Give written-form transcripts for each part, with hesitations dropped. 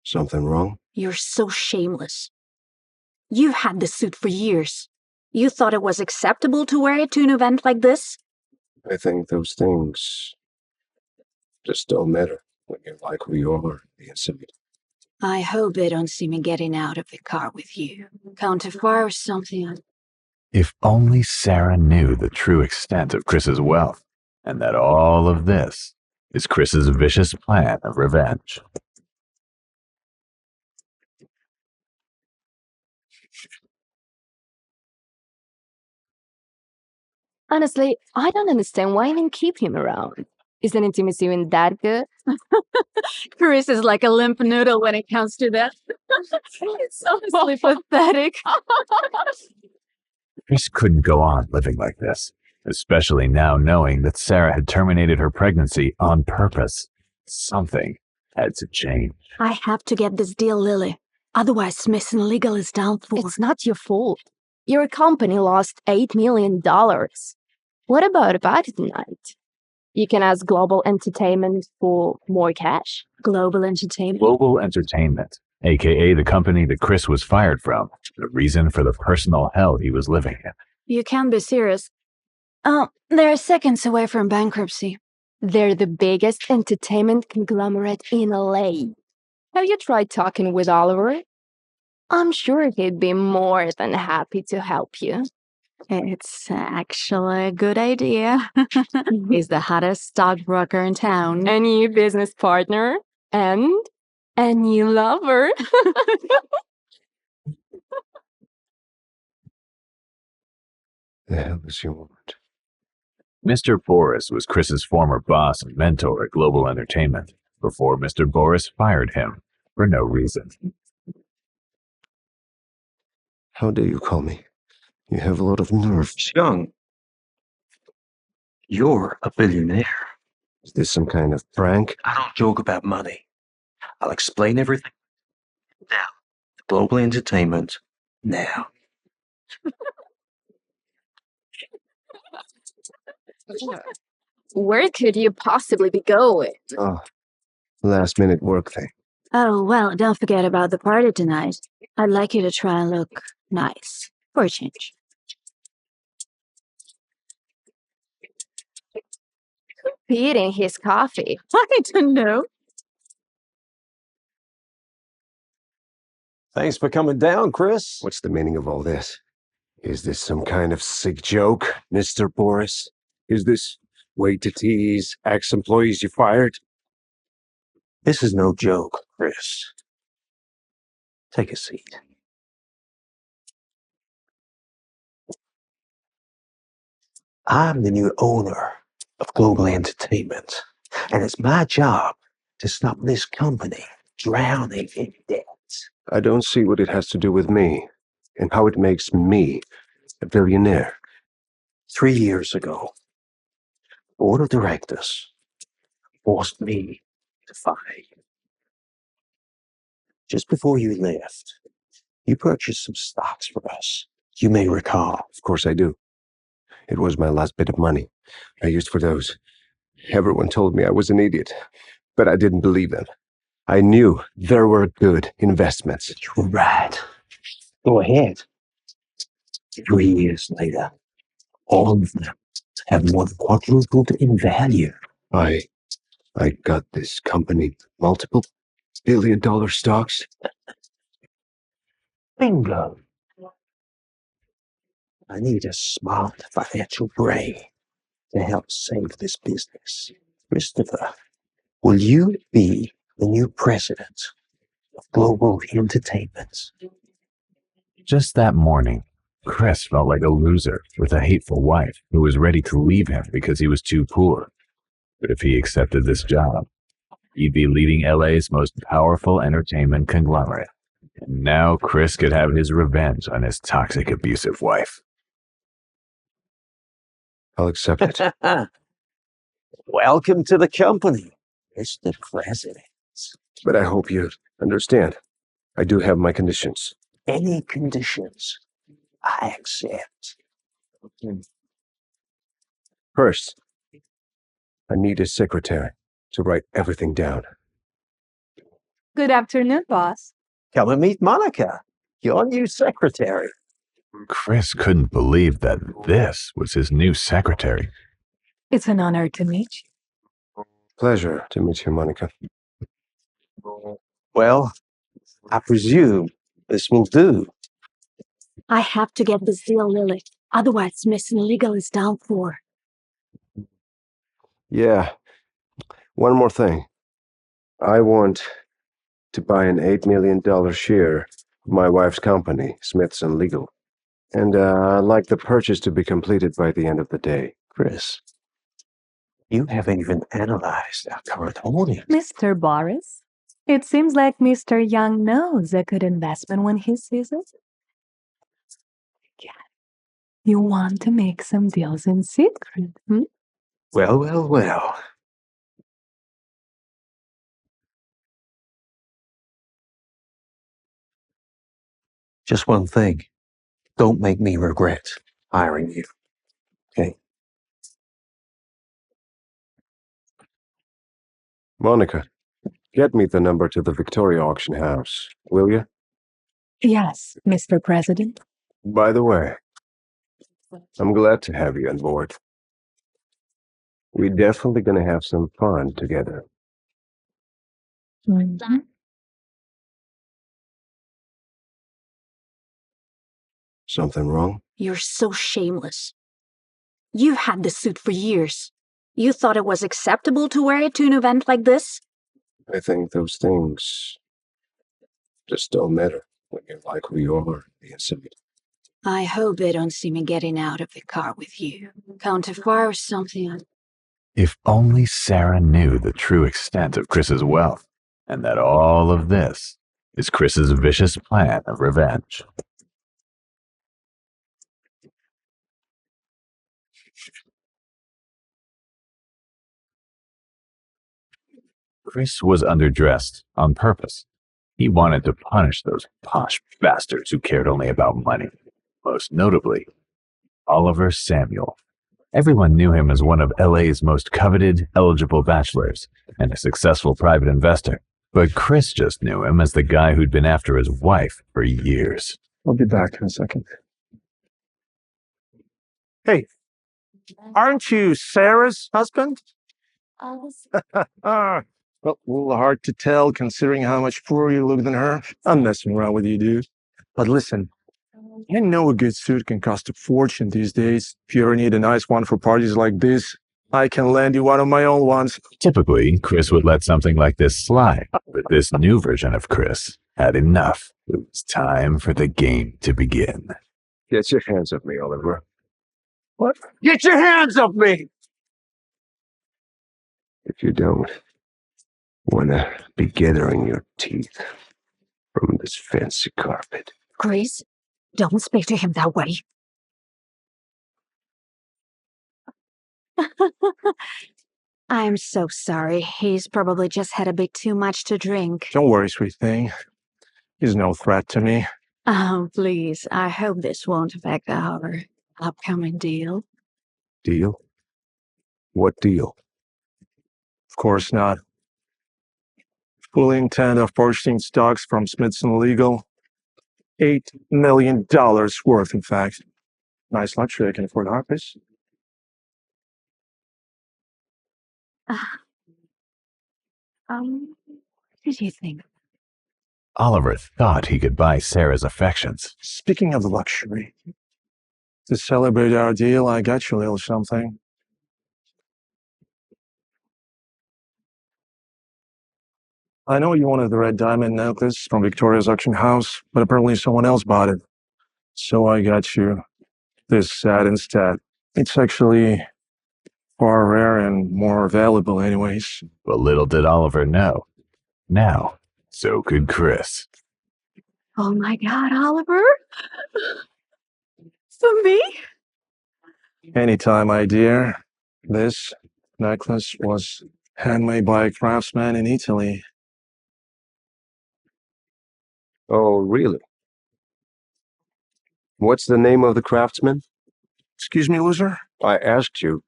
Something wrong? You're so shameless. You've had this suit for years. You thought it was acceptable to wear it to an event like this? I think those things just don't matter when you like who you are inside. I hope they don't see me getting out of the car with you. Counterfire or something. If only Sarah knew the true extent of Chris's wealth, and that all of this is Chris's vicious plan of revenge. Honestly, I don't understand why even keep him around. Isn't intimacy even that good? Chris is like a limp noodle when it comes to that. It's honestly pathetic. Chris couldn't go on living like this, especially now knowing that Sarah had terminated her pregnancy on purpose. Something had to change. I have to get this deal, Lily. Otherwise, Smith & Legal is down for. It's not your fault. Your company lost $8 million. What about a party tonight? You can ask Global Entertainment for more cash. Global Entertainment? Global Entertainment, aka the company that Chris was fired from, the reason for the personal hell he was living in. You can't be serious. They're seconds away from bankruptcy. They're the biggest entertainment conglomerate in LA. Have you tried talking with Oliver? I'm sure he'd be more than happy to help you. It's actually a good idea. He's the hottest stockbroker in town. A new business partner and a new lover. The hell does she want? Mr. Boris was Chris's former boss and mentor at Global Entertainment before Mr. Boris fired him for no reason. How dare you call me? You have a lot of nerve. Young, you're a billionaire. Is this some kind of prank? I don't joke about money. I'll explain everything. Now, the Global Entertainment, now. Where could you possibly be going? Oh, last-minute work thing. Oh, well, don't forget about the party tonight. I'd like you to try and look nice. For a change. Eating his coffee. I don't know. Thanks for coming down, Chris. What's the meaning of all this? Is this some kind of sick joke, Mr. Boris? Is this way to tease ex-employees you fired? This is no joke, Chris. Take a seat. I'm the new owner of Global Entertainment, and it's my job to stop this company drowning in debt. I don't see what it has to do with me, and how it makes me a billionaire. 3 years ago, the board of directors forced me to fire you. Just before you left, you purchased some stocks for us. You may recall. Of course I do. It was my last bit of money I used for those. Everyone told me I was an idiot, but I didn't believe them. I knew there were good investments. You were right. Go ahead. 3 years later, all of them have more than quadrupled in value. I got this company multiple billion-dollar stocks. Bingo. I need a smart financial brain to help save this business. Christopher, will you be the new president of Global Entertainment? Just that morning, Chris felt like a loser with a hateful wife who was ready to leave him because he was too poor. But if he accepted this job, he'd be leading LA's most powerful entertainment conglomerate. And now Chris could have his revenge on his toxic, abusive wife. I'll accept it. Welcome to the company, Mr. President. But I hope you understand. I do have my conditions. Any conditions, I accept. First, I need a secretary to write everything down. Good afternoon, boss. Come and meet Monica, your new secretary. Chris couldn't believe that this was his new secretary. It's an honor to meet you. Pleasure to meet you, Monica. Well, I presume this will do. I have to get this deal, Lily. Otherwise, Miss Illegal is down for. Yeah. One more thing. I want to buy an $8 million share of my wife's company, Smiths & Legal. And I'd like the purchase to be completed by the end of the day. Chris, you haven't even analyzed our current holdings. Mr. Boris, it seems like Mr. Young knows a good investment when he sees it. You want to make some deals in secret, hmm? Well. Just one thing. Don't make me regret hiring you. Okay? Monica, get me the number to the Victoria auction house, will you? Yes, Mr. President. By the way, I'm glad to have you on board. We're definitely gonna have some fun together. Mhm. Something wrong? You're so shameless. You've had this suit for years. You thought it was acceptable to wear it to an event like this? I think those things just don't matter when you like who you are inside. I hope they don't see me getting out of the car with you. Counterfire or something. If only Sarah knew the true extent of Chris's wealth, and that all of this is Chris's vicious plan of revenge. Chris was underdressed on purpose. He wanted to punish those posh bastards who cared only about money, most notably Oliver Samuel. Everyone knew him as one of LA's most coveted, eligible bachelors and a successful private investor. But Chris just knew him as the guy who'd been after his wife for years. I'll be back in a second. Hey, aren't you Sarah's husband? Well, a little hard to tell considering how much poorer you look than her. I'm messing around with you, dude. But listen, I know a good suit can cost a fortune these days. If you ever need a nice one for parties like this, I can lend you one of my own ones. Typically, Chris would let something like this slide, but this new version of Chris had enough. It was time for the game to begin. Get your hands off me, Oliver. What? Get your hands off me! If you don't want to be gathering your teeth from this fancy carpet. Chris, don't speak to him that way. I'm so sorry. He's probably just had a bit too much to drink. Don't worry, sweet thing. He's no threat to me. Oh, please. I hope this won't affect our upcoming deal. Deal? What deal? Of course not. Fully intent of purchasing stocks from Smiths & Legal. $8 million worth, in fact. Nice luxury I can afford, huh, Chris? What did you think? Oliver thought he could buy Sarah's affections. Speaking of luxury, to celebrate our deal, I got you a little something. I know you wanted the red diamond necklace from Victoria's auction house, but apparently someone else bought it. So I got you this set instead. It's actually far rare and more valuable anyways. But little did Oliver know. Now, so could Chris. Oh my God, Oliver? For me? Anytime, my dear. This necklace was handmade by a craftsman in Italy. Oh, really? What's the name of the craftsman? Excuse me, loser? I asked you.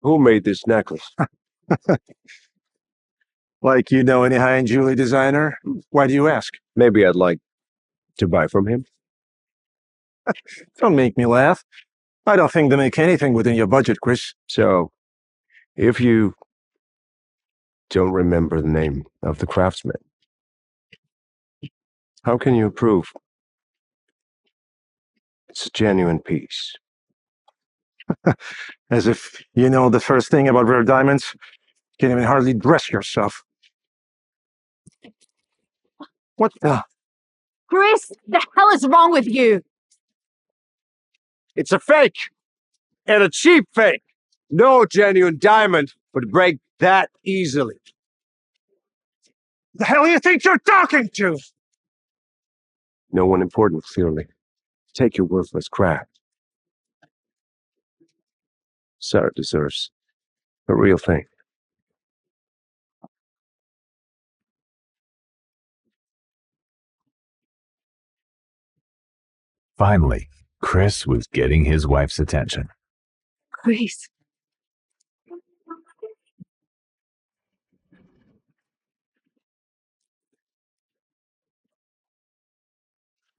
Who made this necklace? Like you know any high-end jewelry designer? Why do you ask? Maybe I'd like to buy from him. Don't make me laugh. I don't think they make anything within your budget, Chris. So, if you don't remember the name of the craftsman, how can you prove it's a genuine piece? As if you know the first thing about rare diamonds. Can't even hardly dress yourself. What the? Chris, the hell is wrong with you? It's a fake! And a cheap fake! No genuine diamond would break that easily. The hell do you think you're talking to? No one important, clearly. Take your worthless crap. Sarah deserves a real thing. Finally, Chris was getting his wife's attention. Chris.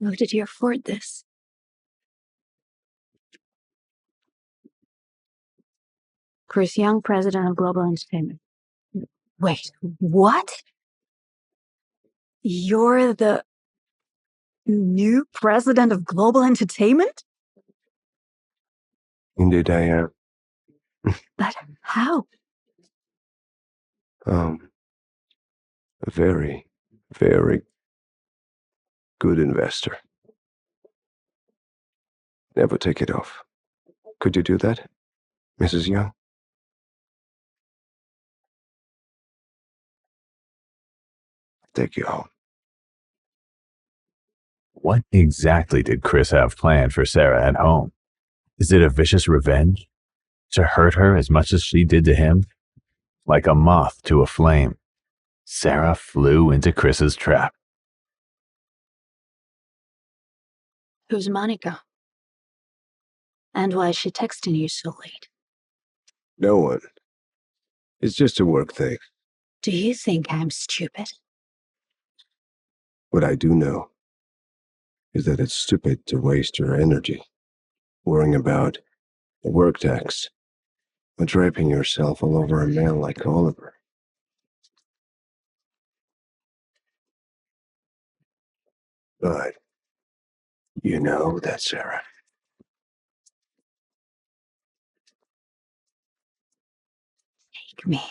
How did you afford this? Chris Young, president of Global Entertainment. Wait, what? You're the new president of Global Entertainment? Indeed I am. But how? A very, very good investor. Never take it off. Could you do that, Mrs. Young? Take you home. What exactly did Chris have planned for Sarah at home? Is it a vicious revenge? To hurt her as much as she did to him? Like a moth to a flame, Sarah flew into Chris's trap. Who's Monica? And why is she texting you so late? No one. It's just a work thing. Do you think I'm stupid? What I do know is that it's stupid to waste your energy worrying about the work tax or draping yourself all over a man like Oliver. But you know that, Sarah. Take me.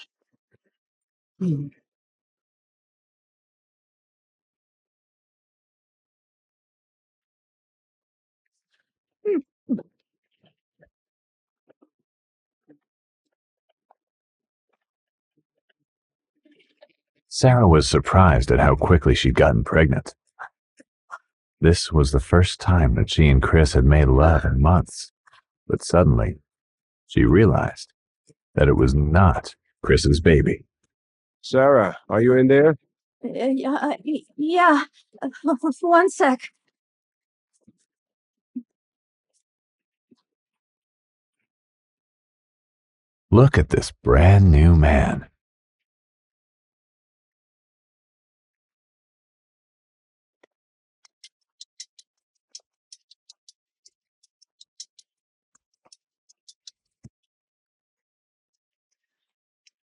Sarah was surprised at how quickly she'd gotten pregnant. This was the first time that she and Chris had made love in months. But suddenly, she realized that it was not Chris's baby. Sarah, are you in there? Yeah. One sec. Look at this brand new man.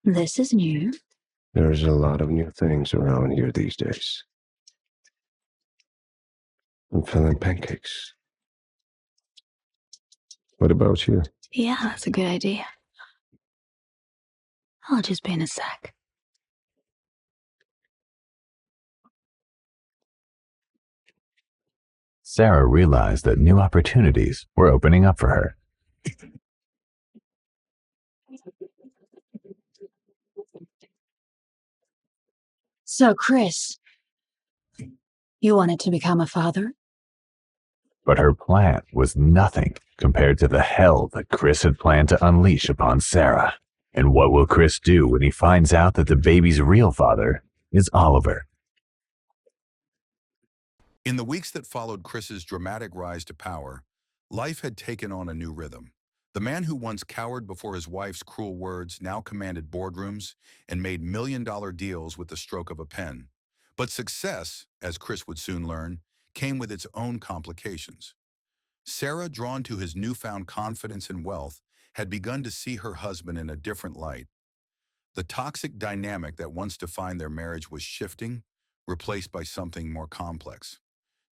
This is new. There's a lot of new things around here these days. I'm feeling pancakes. What about you? Yeah, that's a good idea. I'll just be in a sec. Sarah realized that new opportunities were opening up for her. So, Chris, you wanted to become a father? But her plan was nothing compared to the hell that Chris had planned to unleash upon Sarah. And what will Chris do when he finds out that the baby's real father is Oliver? In the weeks that followed Chris's dramatic rise to power, life had taken on a new rhythm. The The man who once cowered before his wife's cruel words now commanded boardrooms and made million-dollar deals with the stroke of a pen. But success, as Chris would soon learn, came with its own complications. Sarah, drawn to his newfound confidence and wealth, had begun to see her husband in a different light. The toxic dynamic that once defined their marriage was shifting, replaced by something more complex.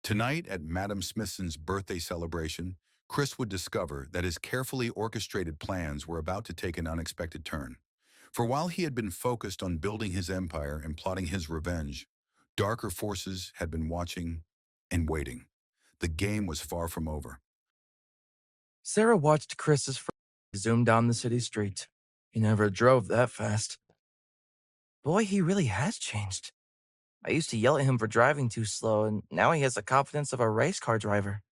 Tonight, at Madam Smithson's birthday celebration, Chris would discover that his carefully orchestrated plans were about to take an unexpected turn. For while he had been focused on building his empire and plotting his revenge, darker forces had been watching and waiting. The game was far from over. Sarah watched Chris's friend zoom down the city street. He never drove that fast. Boy, he really has changed. I used to yell at him for driving too slow, and now he has the confidence of a race car driver.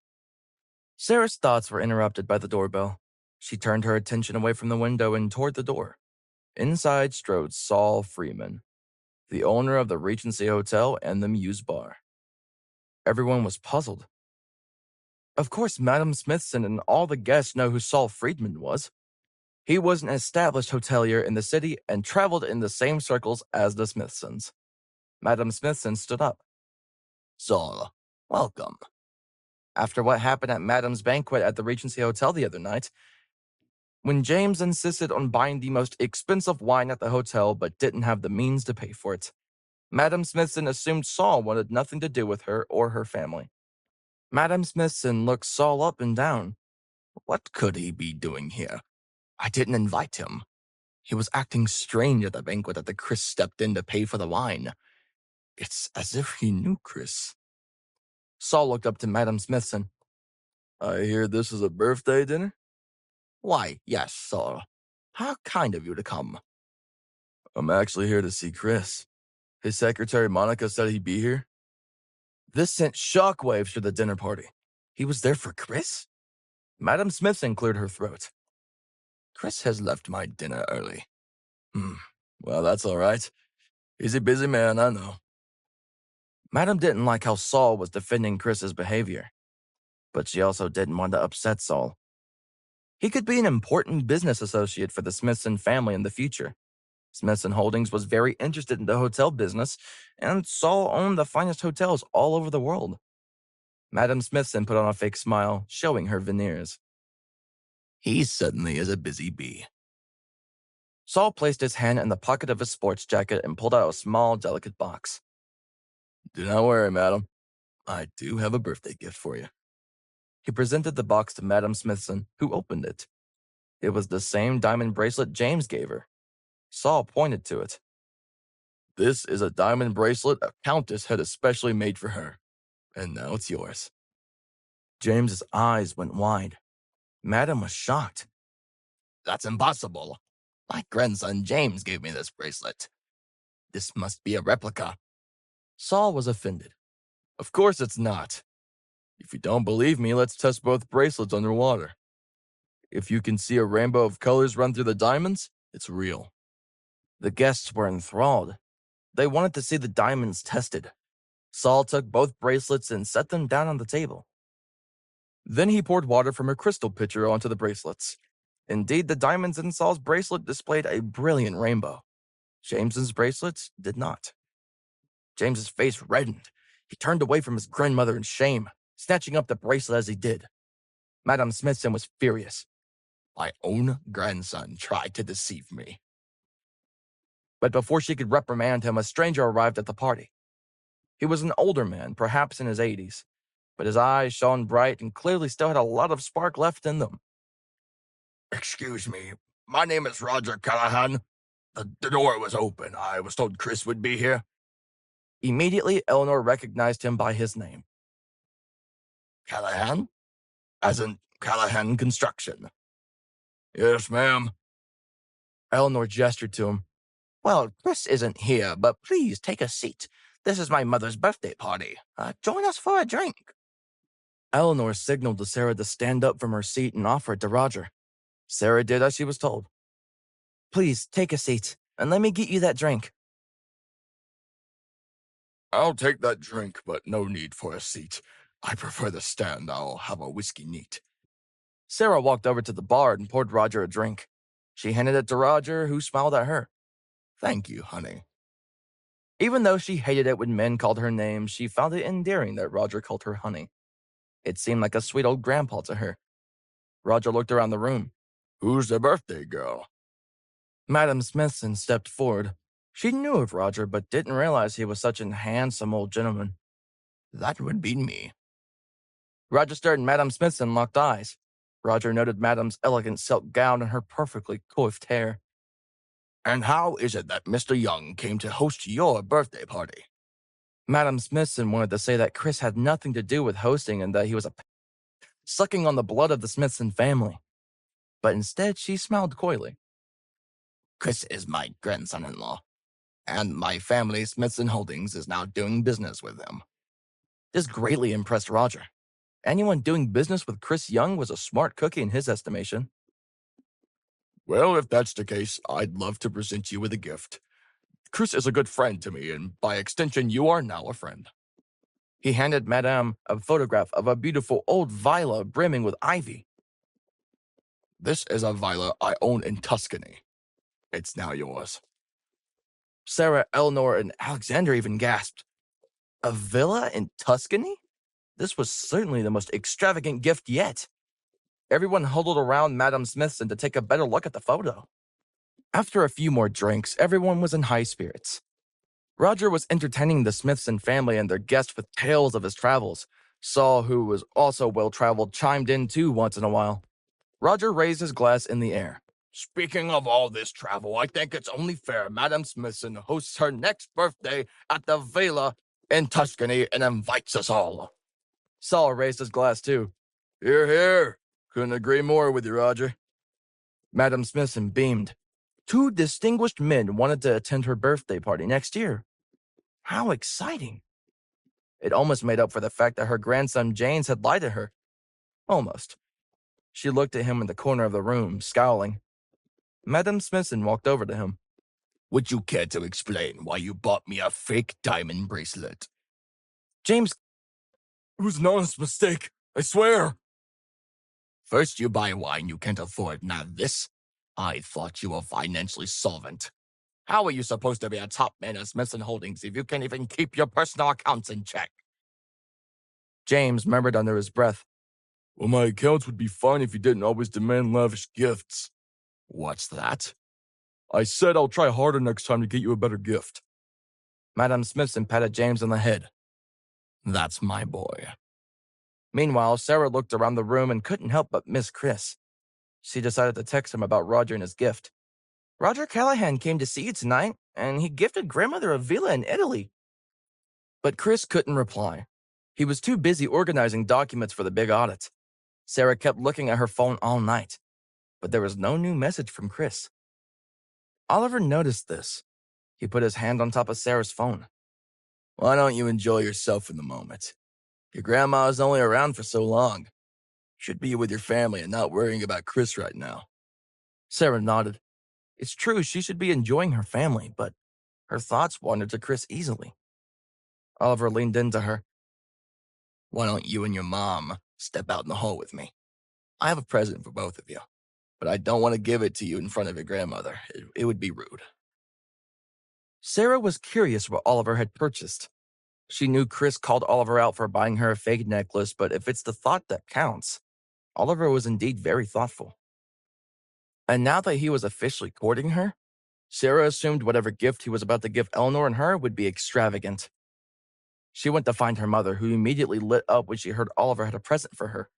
Sarah's thoughts were interrupted by the doorbell. She turned her attention away from the window and toward the door. Inside strode Saul Freeman, the owner of the Regency Hotel and the Muse Bar. Everyone was puzzled. Of course, Madam Smithson and all the guests know who Saul Friedman was. He was an established hotelier in the city and traveled in the same circles as the Smithsons. Madam Smithson stood up. Saul, welcome. After what happened at Madam's banquet at the Regency Hotel the other night, when James insisted on buying the most expensive wine at the hotel but didn't have the means to pay for it, Madam Smithson assumed Saul wanted nothing to do with her or her family. Madam Smithson looked Saul up and down. What could he be doing here? I didn't invite him. He was acting strange at the banquet that Chris stepped in to pay for the wine. It's as if he knew Chris. Saul looked up to Madam Smithson. I hear this is a birthday dinner? Why, yes, Saul. How kind of you to come. I'm actually here to see Chris. His secretary Monica said he'd be here. This sent shockwaves through the dinner party. He was there for Chris? Madam Smithson cleared her throat. Chris has left my dinner early. Well, that's all right. He's a busy man, I know. Madam didn't like how Saul was defending Chris's behavior, but she also didn't want to upset Saul. He could be an important business associate for the Smithson family in the future. Smithson Holdings was very interested in the hotel business, and Saul owned the finest hotels all over the world. Madam Smithson put on a fake smile, showing her veneers. He certainly is a busy bee. Saul placed his hand in the pocket of his sports jacket and pulled out a small, delicate box. Do not worry, madam. I do have a birthday gift for you. He presented the box to Madam Smithson, who opened it. It was the same diamond bracelet James gave her. Saul pointed to it. This is a diamond bracelet a countess had especially made for her. And now it's yours. James's eyes went wide. Madam was shocked. That's impossible. My grandson James gave me this bracelet. This must be a replica. Saul was offended. Of course it's not. If you don't believe me, let's test both bracelets underwater. If you can see a rainbow of colors run through the diamonds, it's real. The guests were enthralled. They wanted to see the diamonds tested. Saul took both bracelets and set them down on the table. Then he poured water from a crystal pitcher onto the bracelets. Indeed, the diamonds in Saul's bracelet displayed a brilliant rainbow. James's bracelets did not. James's face reddened. He turned away from his grandmother in shame, snatching up the bracelet as he did. Madam Smithson was furious. My own grandson tried to deceive me. But before she could reprimand him, a stranger arrived at the party. He was an older man, perhaps in his 80s, but his eyes shone bright and clearly still had a lot of spark left in them. Excuse me, my name is Roger Callahan. The door was open. I was told Chris would be here. Immediately, Eleanor recognized him by his name. Callahan? As in Callahan Construction. Yes, ma'am. Eleanor gestured to him. Well, Chris isn't here, but please take a seat. This is my mother's birthday party. Join us for a drink. Eleanor signaled to Sarah to stand up from her seat and offer it to Roger. Sarah did as she was told. Please take a seat, and let me get you that drink. I'll take that drink, but no need for a seat. I prefer the stand. I'll have a whiskey neat. Sarah walked over to the bar and poured Roger a drink. She handed it to Roger, who smiled at her. Thank you, honey. Even though she hated it when men called her names, she found it endearing that Roger called her honey. It seemed like a sweet old grandpa to her. Roger looked around the room. Who's the birthday girl? Madam Smithson stepped forward. She knew of Roger, but didn't realize he was such a handsome old gentleman. That would be me. Roger and Madam Smithson locked eyes. Roger noted Madam's elegant silk gown and her perfectly coiffed hair. And how is it that Mr. Young came to host your birthday party? Madam Smithson wanted to say that Chris had nothing to do with hosting and that he was sucking on the blood of the Smithson family. But instead, she smiled coyly. Chris is my grandson-in-law, and my family, Smithson Holdings, is now doing business with him. This greatly impressed Roger. Anyone doing business with Chris Young was a smart cookie in his estimation. Well, if that's the case, I'd love to present you with a gift. Chris is a good friend to me, and by extension, you are now a friend. He handed Madame a photograph of a beautiful old villa brimming with ivy. This is a villa I own in Tuscany. It's now yours. Sarah, Eleanor, and Alexander even gasped. A villa in Tuscany? This was certainly the most extravagant gift yet. Everyone huddled around Madam Smithson to take a better look at the photo. After a few more drinks, everyone was in high spirits. Roger was entertaining the Smithson family and their guests with tales of his travels. Saul, who was also well-traveled, chimed in too once in a while. Roger raised his glass in the air. Speaking of all this travel, I think it's only fair Madam Smithson hosts her next birthday at the villa in Tuscany and invites us all. Saul raised his glass too. Hear, hear. Couldn't agree more with you, Roger. Madam Smithson beamed. 2 distinguished men wanted to attend her birthday party next year. How exciting. It almost made up for the fact that her grandson James had lied to her. Almost. She looked at him in the corner of the room, scowling. Madam Smithson walked over to him. Would you care to explain why you bought me a fake diamond bracelet? James, it was an honest mistake, I swear. First you buy wine you can't afford, now this? I thought you were financially solvent. How are you supposed to be a top man at Smithson Holdings if you can't even keep your personal accounts in check? James murmured under his breath. Well, my accounts would be fine if you didn't always demand lavish gifts. What's that? I said I'll try harder next time to get you a better gift. Madam Smithson patted James on the head. That's my boy. Meanwhile, Sarah looked around the room and couldn't help but miss Chris. She decided to text him about Roger and his gift. Roger Callahan came to see you tonight, and he gifted grandmother a villa in Italy. But Chris couldn't reply. He was too busy organizing documents for the big audit. Sarah kept looking at her phone all night, but there was no new message from Chris. Oliver noticed this. He put his hand on top of Sarah's phone. Why don't you enjoy yourself in the moment? Your grandma is only around for so long. Should be with your family and not worrying about Chris right now. Sarah nodded. It's true she should be enjoying her family, but her thoughts wandered to Chris easily. Oliver leaned into her. Why don't you and your mom step out in the hall with me? I have a present for both of you, but I don't want to give it to you in front of your grandmother. It would be rude. Sarah was curious what Oliver had purchased. She knew Chris called Oliver out for buying her a fake necklace, but if it's the thought that counts, Oliver was indeed very thoughtful. And now that he was officially courting her, Sarah assumed whatever gift he was about to give Eleanor and her would be extravagant. She went to find her mother, who immediately lit up when she heard Oliver had a present for her.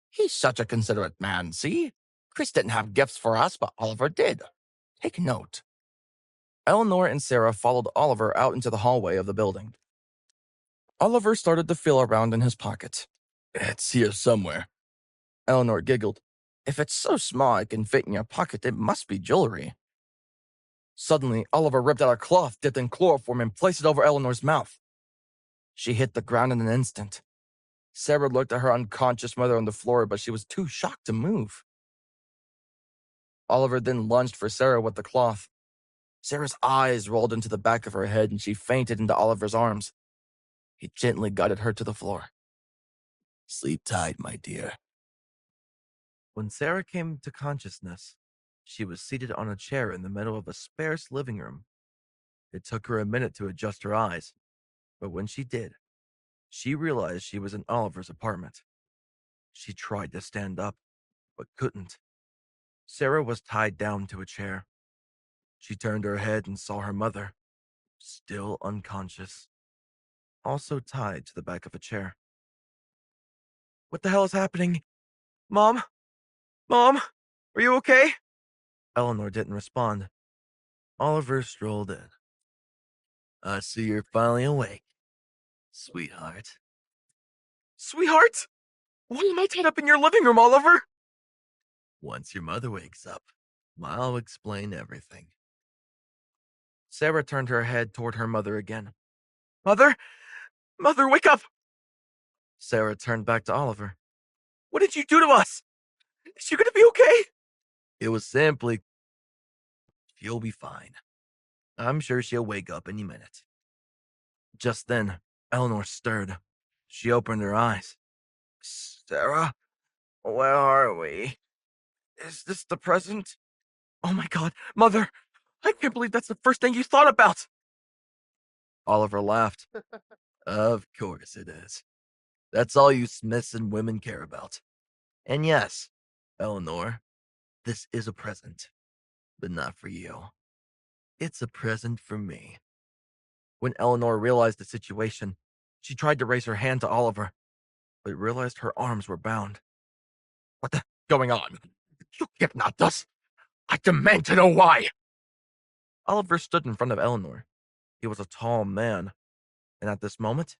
He's such a considerate man, see? Chris didn't have gifts for us, but Oliver did. Take note. Eleanor and Sarah followed Oliver out into the hallway of the building. Oliver started to feel around in his pocket. It's here somewhere. Eleanor giggled. If it's so small it can fit in your pocket, it must be jewelry. Suddenly, Oliver ripped out a cloth dipped in chloroform and placed it over Eleanor's mouth. She hit the ground in an instant. Sarah looked at her unconscious mother on the floor, but she was too shocked to move. Oliver then lunged for Sarah with the cloth. Sarah's eyes rolled into the back of her head and she fainted into Oliver's arms. He gently guided her to the floor. Sleep tight, my dear. When Sarah came to consciousness, she was seated on a chair in the middle of a sparse living room. It took her a minute to adjust her eyes, but when she did, she realized she was in Oliver's apartment. She tried to stand up, but couldn't. Sarah was tied down to a chair. She turned her head and saw her mother, still unconscious, also tied to the back of a chair. What the hell is happening? Mom? Mom? Are you okay? Eleanor didn't respond. Oliver strolled in. I see you're finally awake, sweetheart. Sweetheart? Why am I tied up in your living room, Oliver? Once your mother wakes up, I'll explain everything. Sarah turned her head toward her mother again. Mother? Mother, wake up! Sarah turned back to Oliver. What did you do to us? Is she gonna be okay? It was simply... She'll be fine. I'm sure she'll wake up any minute. Just then, Eleanor stirred. She opened her eyes. Sarah? Where are we? Is this the present? Oh my god, Mother! I can't believe that's the first thing you thought about! Oliver laughed. Of course it is. That's all you Smiths and women care about. And yes, Eleanor, this is a present. But not for you. It's a present for me. When Eleanor realized the situation, she tried to raise her hand to Oliver, but realized her arms were bound. What the going on? You kidnapped us! I demand to know why! Oliver stood in front of Eleanor. He was a tall man, and at this moment,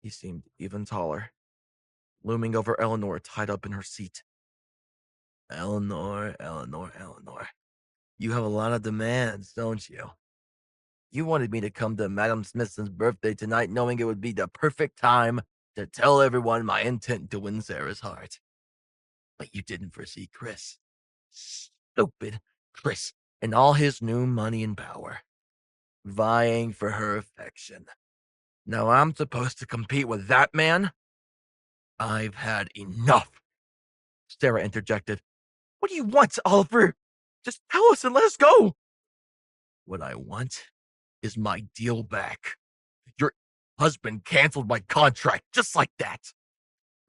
he seemed even taller, looming over Eleanor tied up in her seat. Eleanor, you have a lot of demands, don't you? You wanted me to come to Madame Smithson's birthday tonight knowing it would be the perfect time to tell everyone my intent to win Sarah's heart. But you didn't foresee Chris. Stupid Chris and all his new money and power. Vying for her affection. Now I'm supposed to compete with that man? I've had enough. Sarah interjected. What do you want, Oliver? Just tell us and let us go. What I want is my deal back. Your husband canceled my contract just like that.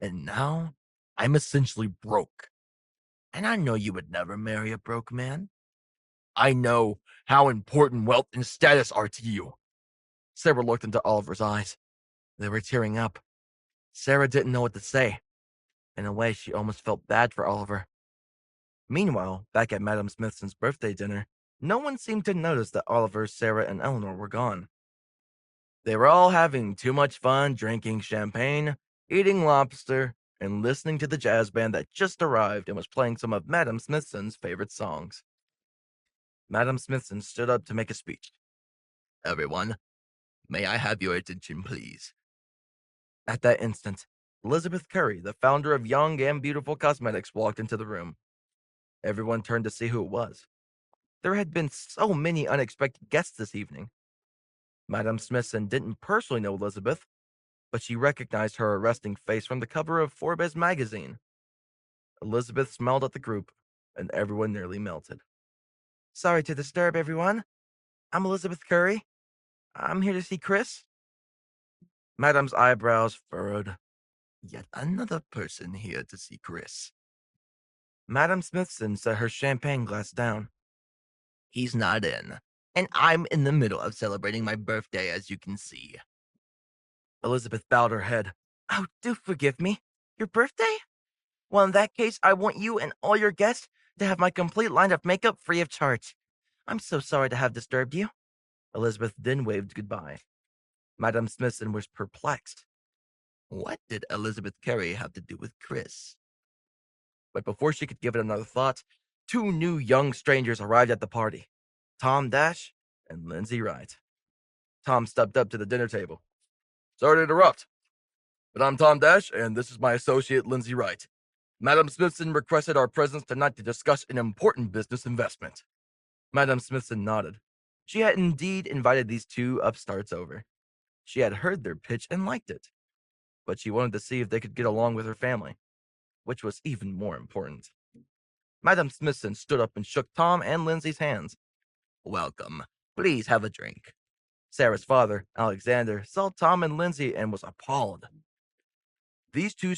And now I'm essentially broke. And I know you would never marry a broke man. I know how important wealth and status are to you. Sarah looked into Oliver's eyes. They were tearing up. Sarah didn't know what to say. In a way, she almost felt bad for Oliver. Meanwhile, back at Madame Smithson's birthday dinner, no one seemed to notice that Oliver, Sarah, and Eleanor were gone. They were all having too much fun drinking champagne, eating lobster, and listening to the jazz band that just arrived and was playing some of Madame Smithson's favorite songs. Madame Smithson stood up to make a speech. Everyone, may I have your attention, please? At that instant, Elizabeth Curry, the founder of Young and Beautiful Cosmetics, walked into the room. Everyone turned to see who it was. There had been so many unexpected guests this evening. Madame Smithson didn't personally know Elizabeth, but she recognized her arresting face from the cover of Forbes magazine. Elizabeth smiled at the group, and everyone nearly melted. Sorry to disturb everyone. I'm Elizabeth Curry. I'm here to see Chris. Madame's eyebrows furrowed. Yet another person here to see Chris. Madame Smithson set her champagne glass down. He's not in, and I'm in the middle of celebrating my birthday, as you can see. Elizabeth bowed her head. Oh, do forgive me. Your birthday? Well, in that case, I want you and all your guests to have my complete line of makeup free of charge. I'm so sorry to have disturbed you. Elizabeth then waved goodbye. Madame Smithson was perplexed. What did Elizabeth Carey have to do with Chris? But before she could give it another thought, two new young strangers arrived at the party. Tom Dash and Lindsay Wright. Tom stepped up to the dinner table. Sorry to interrupt, but I'm Tom Dash, and this is my associate, Lindsay Wright. Madame Smithson requested our presence tonight to discuss an important business investment. Madame Smithson nodded. She had indeed invited these two upstarts over. She had heard their pitch and liked it, but she wanted to see if they could get along with her family, which was even more important. Madam Smithson stood up and shook Tom and Lindsay's hands. Welcome. Please have a drink. Sarah's father, Alexander, saw Tom and Lindsay and was appalled. These two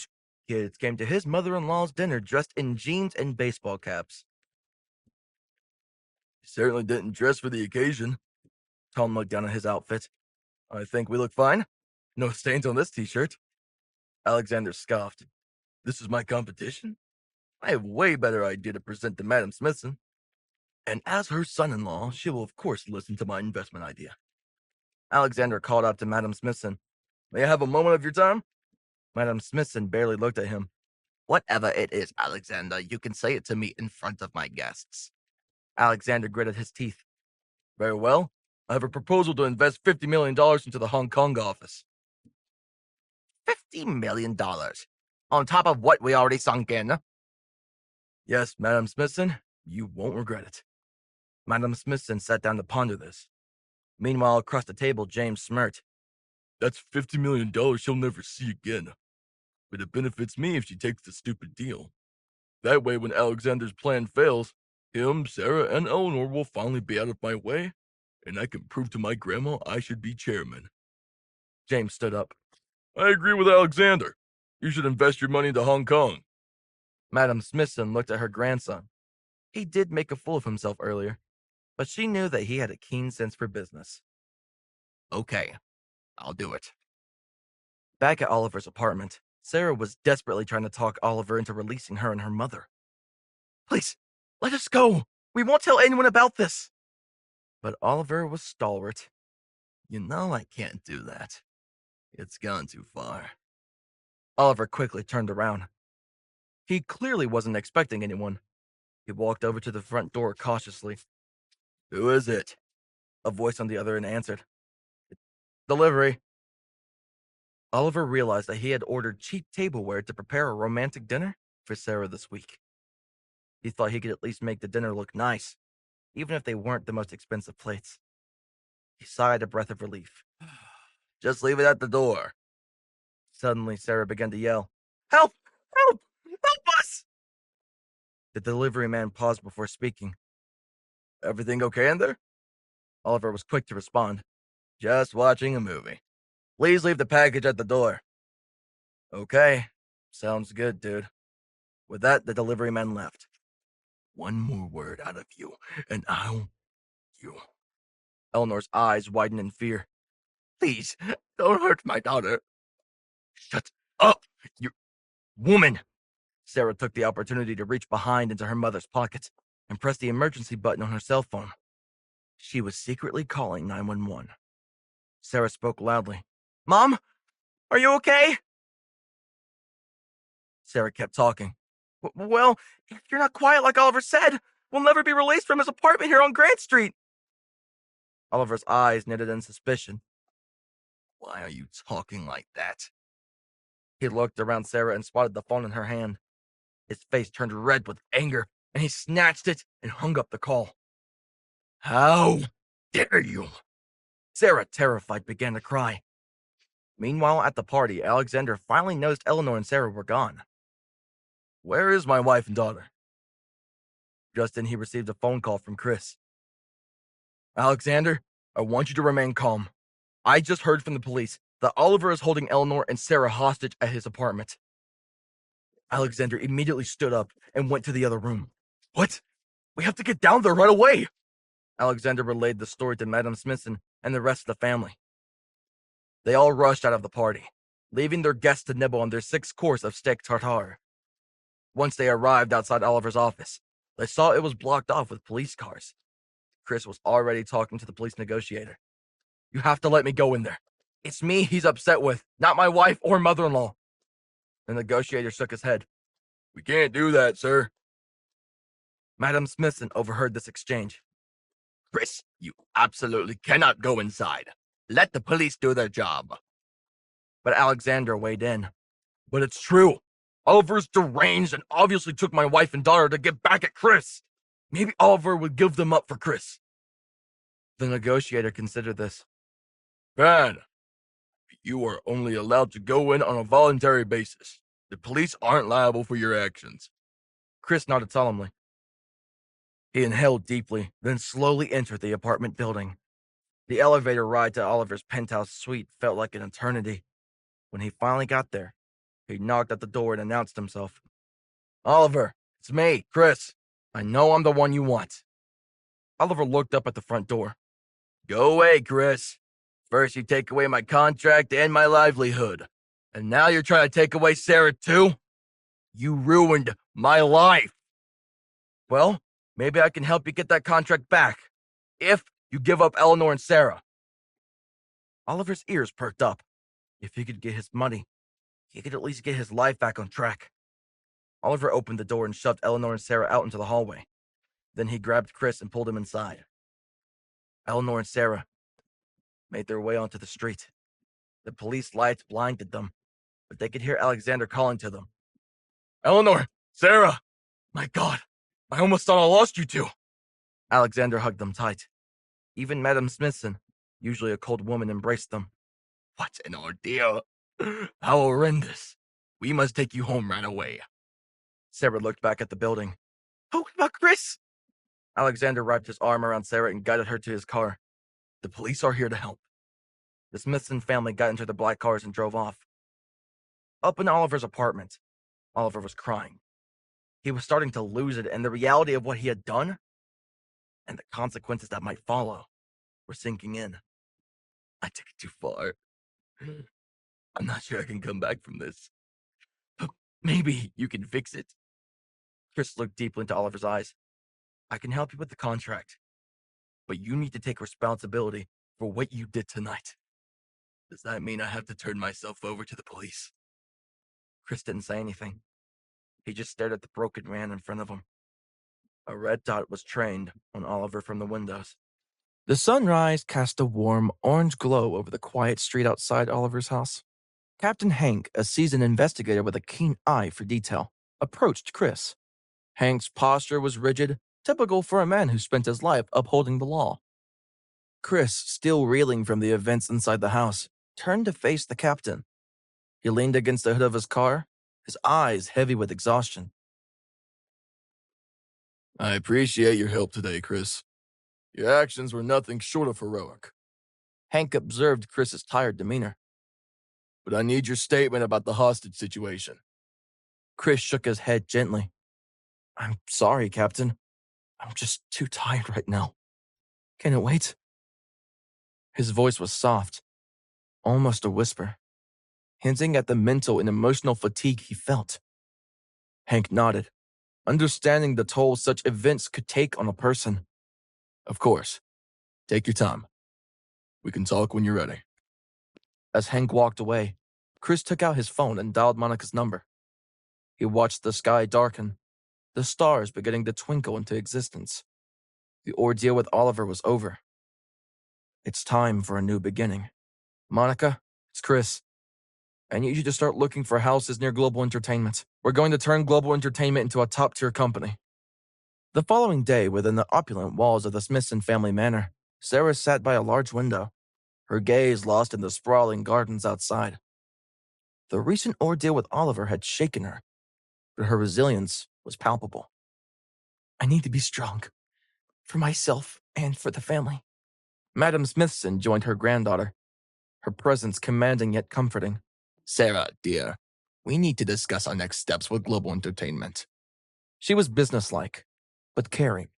kids came to his mother-in-law's dinner dressed in jeans and baseball caps. You certainly didn't dress for the occasion. Tom looked down at his outfit. I think we look fine. No stains on this t-shirt. Alexander scoffed. This is my competition? I have way better idea to present to Madam Smithson. And as her son-in-law, she will of course listen to my investment idea. Alexander called out to Madam Smithson. May I have a moment of your time? Madam Smithson barely looked at him. Whatever it is, Alexander, you can say it to me in front of my guests. Alexander gritted his teeth. Very well. I have a proposal to invest $50 million into the Hong Kong office. $50 million? On top of what we already sunk in? Yes, Madam Smithson, you won't regret it. Madam Smithson sat down to ponder this. Meanwhile, across the table, James smirked. That's $50 million she'll never see again. But it benefits me if she takes the stupid deal. That way, when Alexander's plan fails, him, Sarah, and Eleanor will finally be out of my way, and I can prove to my grandma I should be chairman. James stood up. I agree with Alexander. You should invest your money into Hong Kong. Madam Smithson looked at her grandson. He did make a fool of himself earlier, but she knew that he had a keen sense for business. Okay, I'll do it. Back at Oliver's apartment, Sarah was desperately trying to talk Oliver into releasing her and her mother. Please, let us go. We won't tell anyone about this. But Oliver was stalwart. You know I can't do that. It's gone too far. Oliver quickly turned around. He clearly wasn't expecting anyone. He walked over to the front door cautiously. Who is it? A voice on the other end answered. Delivery. Oliver realized that he had ordered cheap tableware to prepare a romantic dinner for Sarah this week. He thought he could at least make the dinner look nice, even if they weren't the most expensive plates. He sighed a breath of relief. Just leave it at the door. Suddenly, Sarah began to yell, Help! Help! Help us! The delivery man paused before speaking. Everything okay in there? Oliver was quick to respond. Just watching a movie. Please leave the package at the door. Okay. Sounds good, dude. With that, the delivery man left. One more word out of you, and I'll... You. Eleanor's eyes widened in fear. Please, don't hurt my daughter. Shut up, you woman! Sarah took the opportunity to reach behind into her mother's pocket and press the emergency button on her cell phone. She was secretly calling 911. Sarah spoke loudly. Mom, are you okay? Sarah kept talking. Well, if you're not quiet like Oliver said, we'll never be released from his apartment here on Grant Street. Oliver's eyes knitted in suspicion. Why are you talking like that? He looked around Sarah and spotted the phone in her hand. His face turned red with anger, and he snatched it and hung up the call. How dare you? Sarah, terrified, began to cry. Meanwhile, at the party, Alexander finally noticed Eleanor and Sarah were gone. Where is my wife and daughter? Just then, he received a phone call from Chris. Alexander, I want you to remain calm. I just heard from the police that Oliver is holding Eleanor and Sarah hostage at his apartment. Alexander immediately stood up and went to the other room. What? We have to get down there right away! Alexander relayed the story to Madam Smithson and the rest of the family. They all rushed out of the party, leaving their guests to nibble on their 6th course of steak tartare. Once they arrived outside Oliver's office, they saw it was blocked off with police cars. Chris was already talking to the police negotiator. You have to let me go in there. It's me he's upset with, not my wife or mother-in-law. The negotiator shook his head. We can't do that, sir. Madam Smithson overheard this exchange. Chris, you absolutely cannot go inside. Let the police do their job. But Alexander weighed in. But it's true. Oliver's deranged and obviously took my wife and daughter to get back at Chris. Maybe Oliver would give them up for Chris. The negotiator considered this. Fine. You are only allowed to go in on a voluntary basis. The police aren't liable for your actions. Chris nodded solemnly. He inhaled deeply, then slowly entered the apartment building. The elevator ride to Oliver's penthouse suite felt like an eternity. When he finally got there, he knocked at the door and announced himself. Oliver, it's me, Chris. I know I'm the one you want. Oliver looked up at the front door. Go away, Chris. First you take away my contract and my livelihood. And now you're trying to take away Sarah too? You ruined my life. Well, maybe I can help you get that contract back. If you give up Eleanor and Sarah. Oliver's ears perked up. If he could get his money, he could at least get his life back on track. Oliver opened the door and shoved Eleanor and Sarah out into the hallway. Then he grabbed Chris and pulled him inside. Eleanor and Sarah made their way onto the street. The police lights blinded them, but they could hear Alexander calling to them. Eleanor! Sarah! My God! I almost thought I lost you two! Alexander hugged them tight. Even Madame Smithson, usually a cold woman, embraced them. What an ordeal! How horrendous! We must take you home right away. Sarah looked back at the building. Oh, what about Chris? Alexander wrapped his arm around Sarah and guided her to his car. The police are here to help. The Smithson family got into the black cars and drove off. Up in Oliver's apartment, Oliver was crying. He was starting to lose it, and the reality of what he had done and the consequences that might follow were sinking in. I took it too far. I'm not sure I can come back from this. But maybe you can fix it. Chris looked deeply into Oliver's eyes. I can help you with the contract, but you need to take responsibility for what you did tonight. Does that mean I have to turn myself over to the police? Chris didn't say anything. He just stared at the broken man in front of him. A red dot was trained on Oliver from the windows. The sunrise cast a warm orange glow over the quiet street outside Oliver's house. Captain Hank, a seasoned investigator with a keen eye for detail, approached Chris. Hank's posture was rigid, typical for a man who spent his life upholding the law. Chris, still reeling from the events inside the house, turned to face the captain. He leaned against the hood of his car, his eyes heavy with exhaustion. I appreciate your help today, Chris. Your actions were nothing short of heroic. Hank observed Chris's tired demeanor. But I need your statement about the hostage situation. Chris shook his head gently. I'm sorry, Captain. I'm just too tired right now. Can it wait? His voice was soft, almost a whisper, hinting at the mental and emotional fatigue he felt. Hank nodded, understanding the toll such events could take on a person. Of course. Take your time. We can talk when you're ready. As Hank walked away, Chris took out his phone and dialed Monica's number. He watched the sky darken, the stars beginning to twinkle into existence. The ordeal with Oliver was over. It's time for a new beginning. Monica, it's Chris. I need you to start looking for houses near Global Entertainment. We're going to turn Global Entertainment into a top-tier company. The following day, within the opulent walls of the Smithson family manor, Sarah sat by a large window, her gaze lost in the sprawling gardens outside. The recent ordeal with Oliver had shaken her, but her resilience was palpable. I need to be strong, for myself and for the family. Madame Smithson joined her granddaughter, her presence commanding yet comforting. Sarah, dear, we need to discuss our next steps with Global Entertainment. She was businesslike, but caring.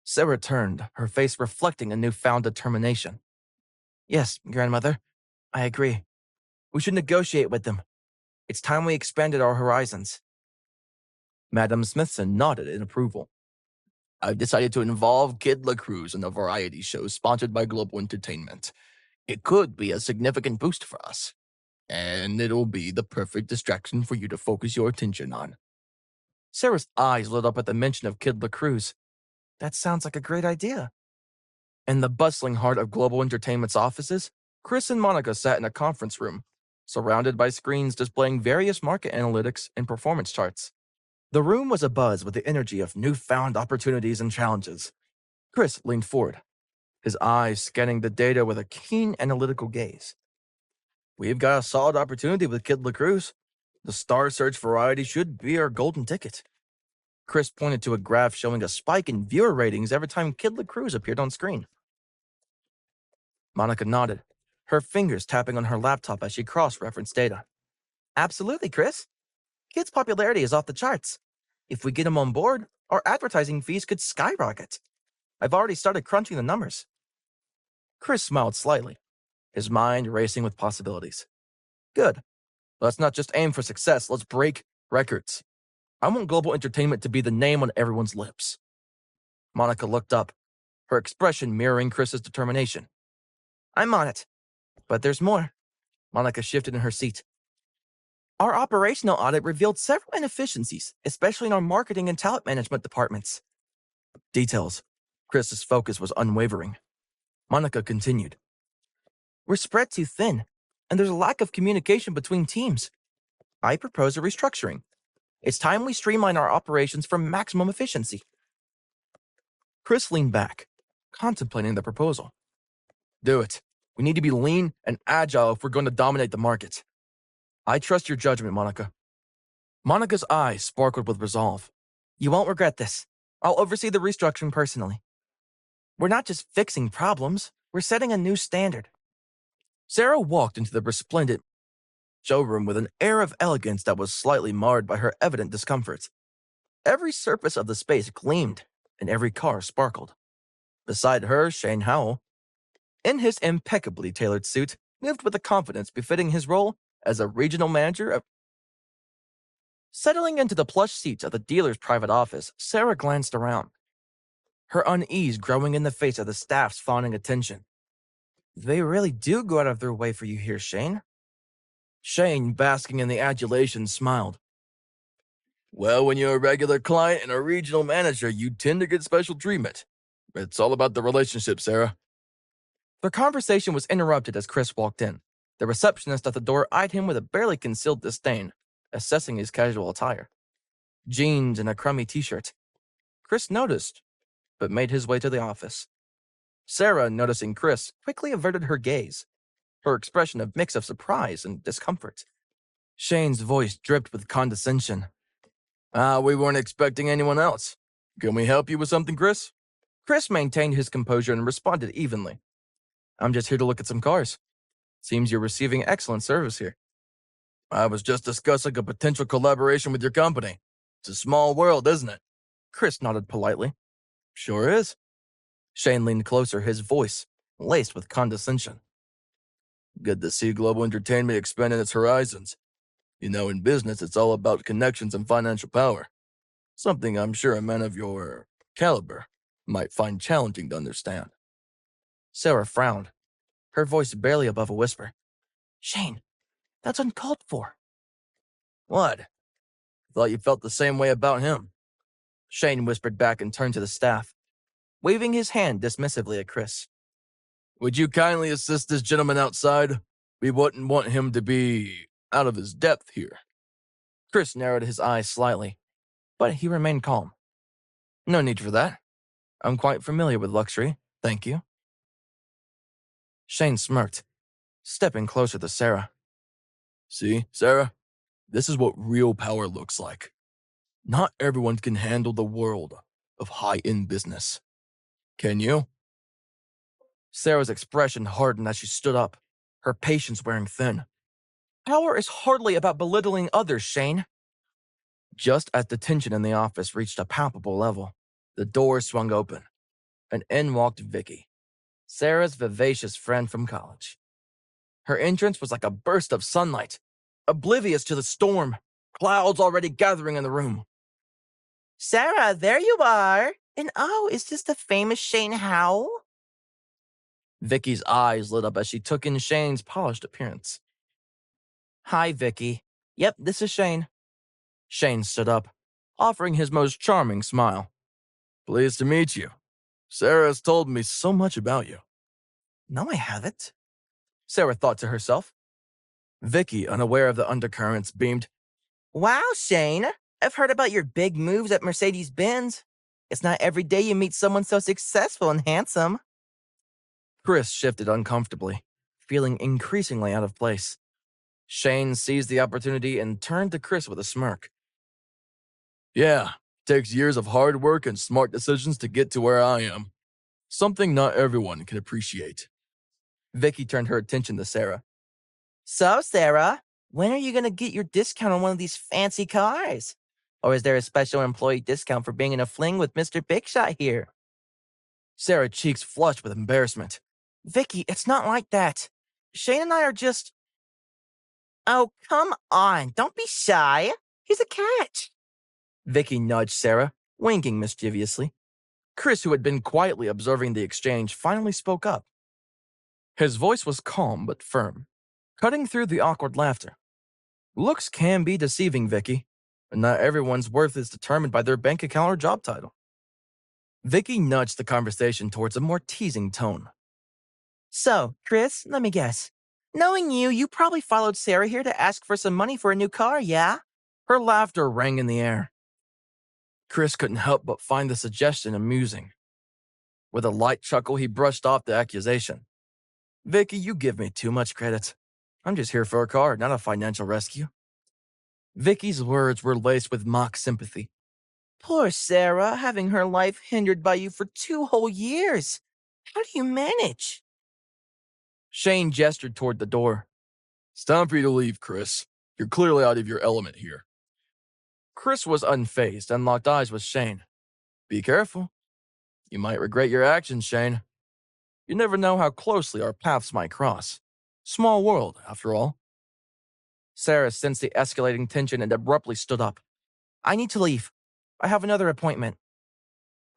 Sarah turned, her face reflecting a newfound determination. Yes, grandmother, I agree. We should negotiate with them. It's time we expanded our horizons. Madame Smithson nodded in approval. I've decided to involve Kid LaCruz in a variety show sponsored by Global Entertainment. It could be a significant boost for us, and it'll be the perfect distraction for you to focus your attention on. Sarah's eyes lit up at the mention of Kid LaCruz. That sounds like a great idea. In the bustling heart of Global Entertainment's offices, Chris and Monica sat in a conference room, surrounded by screens displaying various market analytics and performance charts. The room was abuzz with the energy of newfound opportunities and challenges. Chris leaned forward, his eyes scanning the data with a keen analytical gaze. We've got a solid opportunity with Kid LaCruz. The Star Search variety should be our golden ticket. Chris pointed to a graph showing a spike in viewer ratings every time Kid LaCruz appeared on screen. Monica nodded, her fingers tapping on her laptop as she cross-referenced data. Absolutely, Chris. Kid's popularity is off the charts. If we get him on board, our advertising fees could skyrocket. I've already started crunching the numbers. Chris smiled slightly, his mind racing with possibilities. Good. Let's not just aim for success, let's break records. I want global entertainment to be the name on everyone's lips. Monica looked up, her expression mirroring Chris's determination. I'm on it. But there's more. Monica shifted in her seat. Our operational audit revealed several inefficiencies, especially in our marketing and talent management departments. Details. Chris's focus was unwavering. Monica continued. We're spread too thin, and there's a lack of communication between teams. I propose a restructuring. It's time we streamline our operations for maximum efficiency. Chris leaned back, contemplating the proposal. Do it. We need to be lean and agile if we're going to dominate the market. I trust your judgment, Monica. Monica's eyes sparkled with resolve. You won't regret this. I'll oversee the restructuring personally. We're not just fixing problems, we're setting a new standard. Sarah walked into the resplendent showroom with an air of elegance that was slightly marred by her evident discomfort. Every surface of the space gleamed, and every car sparkled. Beside her, Shane Howell, in his impeccably tailored suit, moved with a confidence befitting his role as a regional manager of... Settling into the plush seats of the dealer's private office, Sarah glanced around, her unease growing in the face of the staff's fawning attention. They really do go out of their way for you here, Shane. Shane, basking in the adulation, smiled. Well, when you're a regular client and a regional manager, you tend to get special treatment. It's all about the relationship, Sarah. Their conversation was interrupted as Chris walked in. The receptionist at the door eyed him with a barely concealed disdain, assessing his casual attire. Jeans and a crummy t-shirt. Chris noticed, but made his way to the office. Sarah, noticing Chris, quickly averted her gaze, her expression a mix of surprise and discomfort. Shane's voice dripped with condescension. We weren't expecting anyone else. Can we help you with something, Chris? Chris maintained his composure and responded evenly. I'm just here to look at some cars. Seems you're receiving excellent service here. I was just discussing a potential collaboration with your company. It's a small world, isn't it? Chris nodded politely. Sure is. Shane leaned closer, his voice laced with condescension. Good to see global entertainment expanding its horizons. You know, in business, it's all about connections and financial power. Something I'm sure a man of your caliber might find challenging to understand. Sarah frowned, her voice barely above a whisper. Shane, that's uncalled for. What? Thought you felt the same way about him. Shane whispered back and turned to the staff, waving his hand dismissively at Chris. Would you kindly assist this gentleman outside? We wouldn't want him to be out of his depth here. Chris narrowed his eyes slightly, but he remained calm. No need for that. I'm quite familiar with luxury, thank you. Shane smirked, stepping closer to Sarah. See, Sarah? This is what real power looks like. Not everyone can handle the world of high-end business. Can you? Sarah's expression hardened as she stood up, her patience wearing thin. Power is hardly about belittling others, Shane. Just as the tension in the office reached a palpable level, the door swung open, and in walked Vicky, Sarah's vivacious friend from college. Her entrance was like a burst of sunlight, oblivious to the storm, clouds already gathering in the room. Sarah, there you are. And oh, is this the famous Shane Howell? Vicky's eyes lit up as she took in Shane's polished appearance. Hi, Vicky. Yep, this is Shane. Shane stood up, offering his most charming smile. Pleased to meet you. Sarah has told me so much about you. No, I haven't. Sarah thought to herself. Vicky, unaware of the undercurrents, beamed. Wow, Shane. I've heard about your big moves at Mercedes-Benz. It's not every day you meet someone so successful and handsome. Chris shifted uncomfortably, feeling increasingly out of place. Shane seized the opportunity and turned to Chris with a smirk. Yeah, Takes years of hard work and smart decisions to get to where I am. Something not everyone can appreciate. Vicky turned her attention to Sarah. So, Sarah, when are you going to get your discount on one of these fancy cars? Or is there a special employee discount for being in a fling with Mr. Big Shot here? Sarah's cheeks flushed with embarrassment. Vicky, it's not like that. Shane and I are just... Oh, come on. Don't be shy. He's a catch. Vicky nudged Sarah, winking mischievously. Chris, who had been quietly observing the exchange, finally spoke up. His voice was calm but firm, cutting through the awkward laughter. Looks can be deceiving, Vicky, and not everyone's worth is determined by their bank account or job title. Vicky nudged the conversation towards a more teasing tone. So, Chris, let me guess. Knowing you, you probably followed Sarah here to ask for some money for a new car, yeah? Her laughter rang in the air. Chris couldn't help but find the suggestion amusing. With a light chuckle, he brushed off the accusation. Vicky, you give me too much credit. I'm just here for a car, not a financial rescue. Vicky's words were laced with mock sympathy. Poor Sarah, having her life hindered by you for 2 whole years. How do you manage? Shane gestured toward the door. It's time for you to leave, Chris. You're clearly out of your element here. Chris was unfazed and locked eyes with Shane. Be careful. You might regret your actions, Shane. You never know how closely our paths might cross. Small world, after all. Sarah sensed the escalating tension and abruptly stood up. I need to leave. I have another appointment.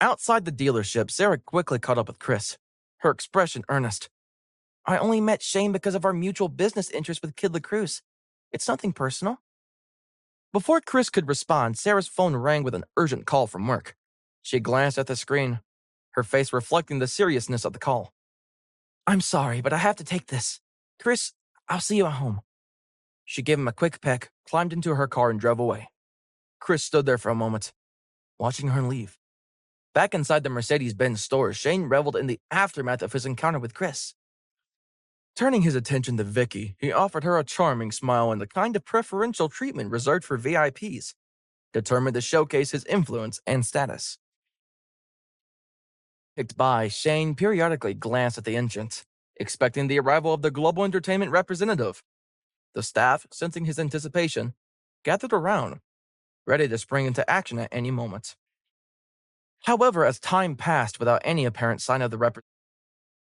Outside the dealership, Sarah quickly caught up with Chris, her expression earnest. I only met Shane because of our mutual business interest with Kid LaCruz. It's nothing personal. Before Chris could respond, Sarah's phone rang with an urgent call from work. She glanced at the screen, her face reflecting the seriousness of the call. I'm sorry, but I have to take this. Chris, I'll see you at home. She gave him a quick peck, climbed into her car, and drove away. Chris stood there for a moment, watching her leave. Back inside the Mercedes-Benz store, Shane reveled in the aftermath of his encounter with Chris. Turning his attention to Vicky, he offered her a charming smile and the kind of preferential treatment reserved for VIPs, determined to showcase his influence and status. Picked by, Shane periodically glanced at the entrance, expecting the arrival of the global entertainment representative. The staff, sensing his anticipation, gathered around, ready to spring into action at any moment. However, as time passed without any apparent sign of the representative,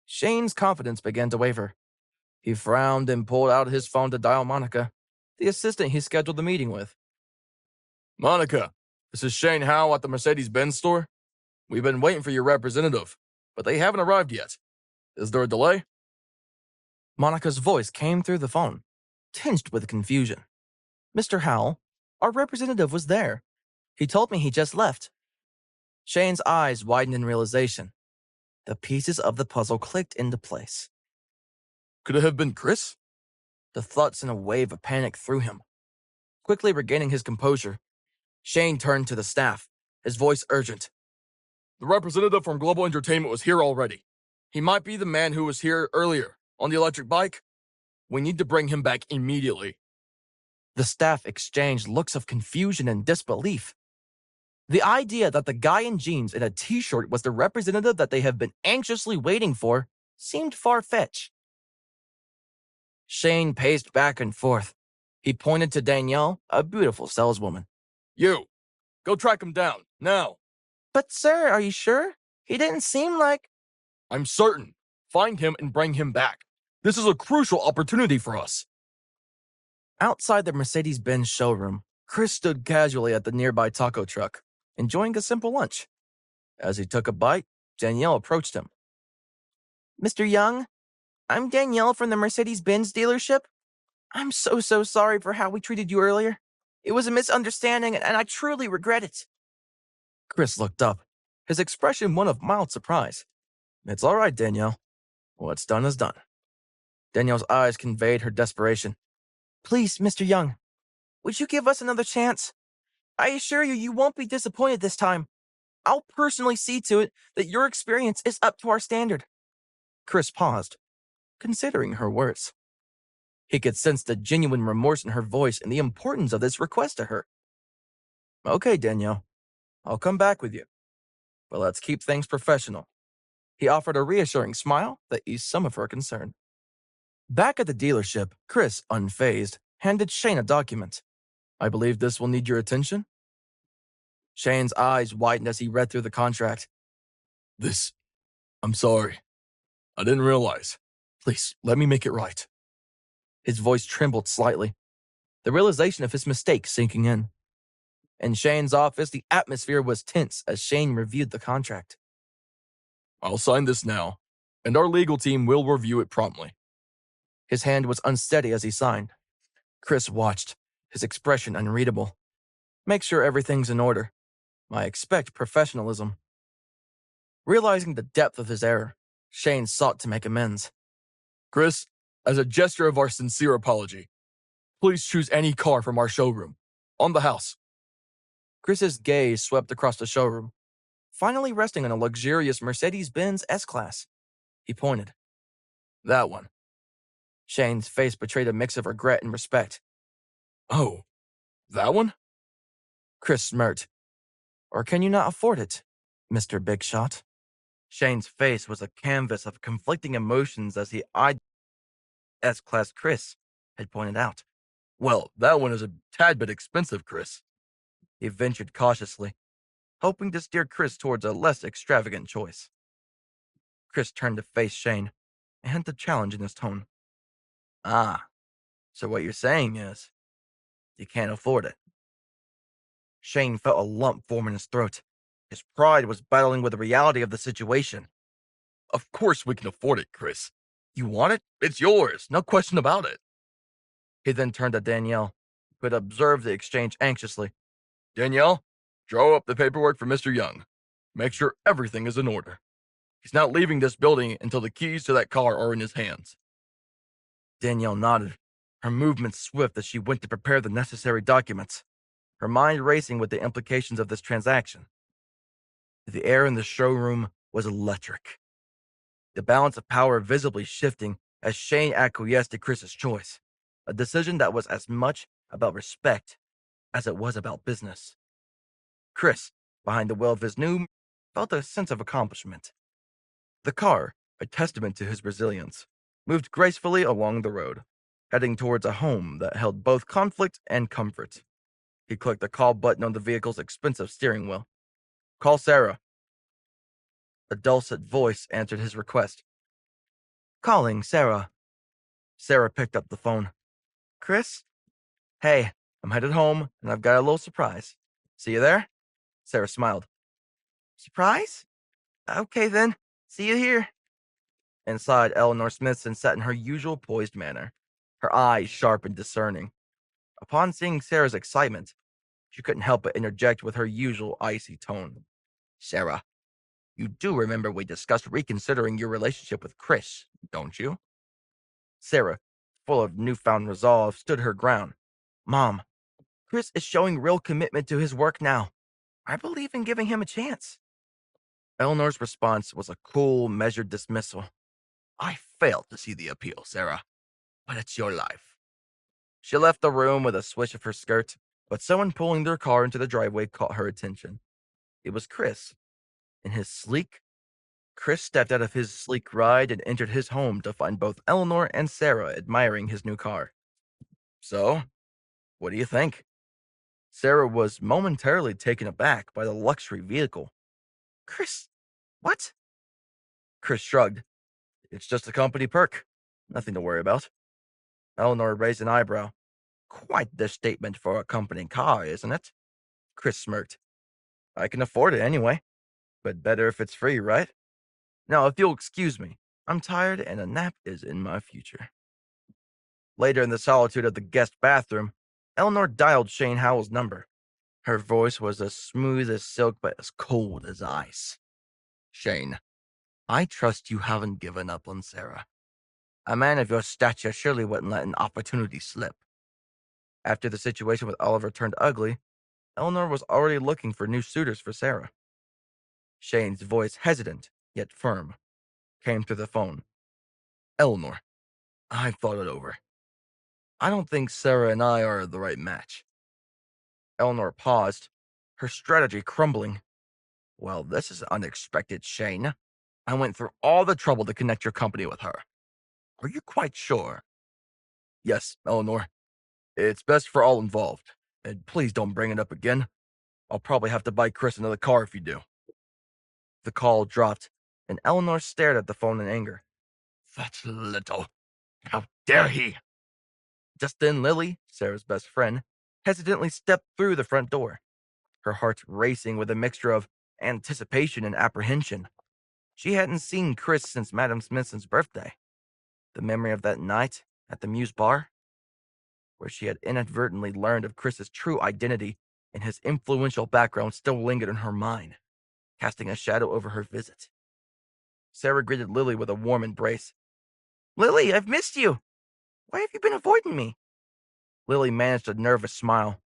Shane's confidence began to waver. He frowned and pulled out his phone to dial Monica, the assistant he scheduled the meeting with. Monica, this is Shane Howe at the Mercedes-Benz store. We've been waiting for your representative, but they haven't arrived yet. Is there a delay? Monica's voice came through the phone, tinged with confusion. Mr. Howell, our representative was there. He told me he just left. Shane's eyes widened in realization. The pieces of the puzzle clicked into place. Could it have been Chris? The thought sent a wave of panic through him. Quickly regaining his composure, Shane turned to the staff, his voice urgent. The representative from Global Entertainment was here already. He might be the man who was here earlier, on the electric bike. We need to bring him back immediately. The staff exchanged looks of confusion and disbelief. The idea that the guy in jeans and a t-shirt was the representative that they have been anxiously waiting for seemed far-fetched. Shane paced back and forth. He pointed to Danielle, a beautiful saleswoman. You, go track him down, now. But sir, are you sure? He didn't seem like... I'm certain. Find him and bring him back. This is a crucial opportunity for us. Outside the Mercedes-Benz showroom, Chris stood casually at the nearby taco truck, enjoying a simple lunch. As he took a bite, Danielle approached him. Mr. Young, I'm Danielle from the Mercedes-Benz dealership. I'm so sorry for how we treated you earlier. It was a misunderstanding, and I truly regret it. Chris looked up, his expression one of mild surprise. It's all right, Danielle. What's done is done. Danielle's eyes conveyed her desperation. Please, Mr. Young, would you give us another chance? I assure you, you won't be disappointed this time. I'll personally see to it that your experience is up to our standard. Chris paused, considering her words. He could sense the genuine remorse in her voice and the importance of this request to her. Okay, Danielle. I'll come back with you. But let's keep things professional. He offered a reassuring smile that eased some of her concern. Back at the dealership, Chris, unfazed, handed Shane a document. I believe this will need your attention. Shane's eyes widened as he read through the contract. I'm sorry. I didn't realize. Please, let me make it right. His voice trembled slightly, the realization of his mistake sinking in. In Shane's office, the atmosphere was tense as Shane reviewed the contract. I'll sign this now, and our legal team will review it promptly. His hand was unsteady as he signed. Chris watched, his expression unreadable. Make sure everything's in order. I expect professionalism. Realizing the depth of his error, Shane sought to make amends. Chris, as a gesture of our sincere apology, please choose any car from our showroom. On the house. Chris's gaze swept across the showroom, finally resting on a luxurious Mercedes-Benz S-Class. He pointed. That one. Shane's face betrayed a mix of regret and respect. Oh, that one? Chris smirked. Or can you not afford it, Mr. Big Shot? Shane's face was a canvas of conflicting emotions as he eyed S-Class Chris had pointed out. Well, that one is a tad bit expensive, Chris. He ventured cautiously, hoping to steer Chris towards a less extravagant choice. Chris turned to face Shane, a hint of challenge in his tone. Ah, so what you're saying is, you can't afford it. Shane felt a lump form in his throat. His pride was battling with the reality of the situation. Of course we can afford it, Chris. You want it? It's yours, no question about it. He then turned to Danielle, who had observed the exchange anxiously. Danielle, draw up the paperwork for Mr. Young. Make sure everything is in order. He's not leaving this building until the keys to that car are in his hands. Danielle nodded, her movements swift as she went to prepare the necessary documents, her mind racing with the implications of this transaction. The air in the showroom was electric, the balance of power visibly shifting as Shane acquiesced to Chris's choice, a decision that was as much about respect as it was about business. Chris, behind the wheel of his new, felt a sense of accomplishment. The car, a testament to his resilience, moved gracefully along the road, heading towards a home that held both conflict and comfort. He clicked the call button on the vehicle's expensive steering wheel. Call Sarah. A dulcet voice answered his request. Calling Sarah. Sarah picked up the phone. Chris? Hey, I'm headed home, and I've got a little surprise. See you there? Sarah smiled. Surprise? Okay then, see you here. Inside, Eleanor Smithson sat in her usual poised manner, her eyes sharp and discerning. Upon seeing Sarah's excitement, she couldn't help but interject with her usual icy tone. Sarah, you do remember we discussed reconsidering your relationship with Chris, don't you? Sarah, full of newfound resolve, stood her ground. Mom, Chris is showing real commitment to his work now. I believe in giving him a chance. Eleanor's response was a cool, measured dismissal. I failed to see the appeal, Sarah, but it's your life. She left the room with a swish of her skirt, but someone pulling their car into the driveway caught her attention. It was Chris. Chris stepped out of his sleek ride and entered his home to find both Eleanor and Sarah admiring his new car. So, what do you think? Sarah was momentarily taken aback by the luxury vehicle. Chris, what? Chris shrugged. It's just a company perk. Nothing to worry about. Eleanor raised an eyebrow. Quite the statement for a company car, isn't it? Chris smirked. I can afford it anyway. But better if it's free, right? Now, if you'll excuse me, I'm tired and a nap is in my future. Later in the solitude of the guest bathroom, Eleanor dialed Shane Howell's number. Her voice was as smooth as silk but as cold as ice. Shane, I trust you haven't given up on Sarah. A man of your stature surely wouldn't let an opportunity slip. After the situation with Oliver turned ugly, Eleanor was already looking for new suitors for Sarah. Shane's voice, hesitant yet firm, came through the phone. Eleanor, I've thought it over. I don't think Sarah and I are the right match. Eleanor paused, her strategy crumbling. Well, this is unexpected, Shane. I went through all the trouble to connect your company with her. Are you quite sure? Yes, Eleanor. It's best for all involved. And please don't bring it up again. I'll probably have to buy Chris another car if you do. The call dropped, and Eleanor stared at the phone in anger. That little. How dare he? Just then, Lily, Sarah's best friend, hesitantly stepped through the front door, her heart racing with a mixture of anticipation and apprehension. She hadn't seen Chris since Madame Smithson's birthday. The memory of that night at the Muse Bar, where she had inadvertently learned of Chris's true identity and his influential background, still lingered in her mind, casting a shadow over her visit. Sarah greeted Lily with a warm embrace. Lily, I've missed you. Why have you been avoiding me? Lily managed a nervous smile.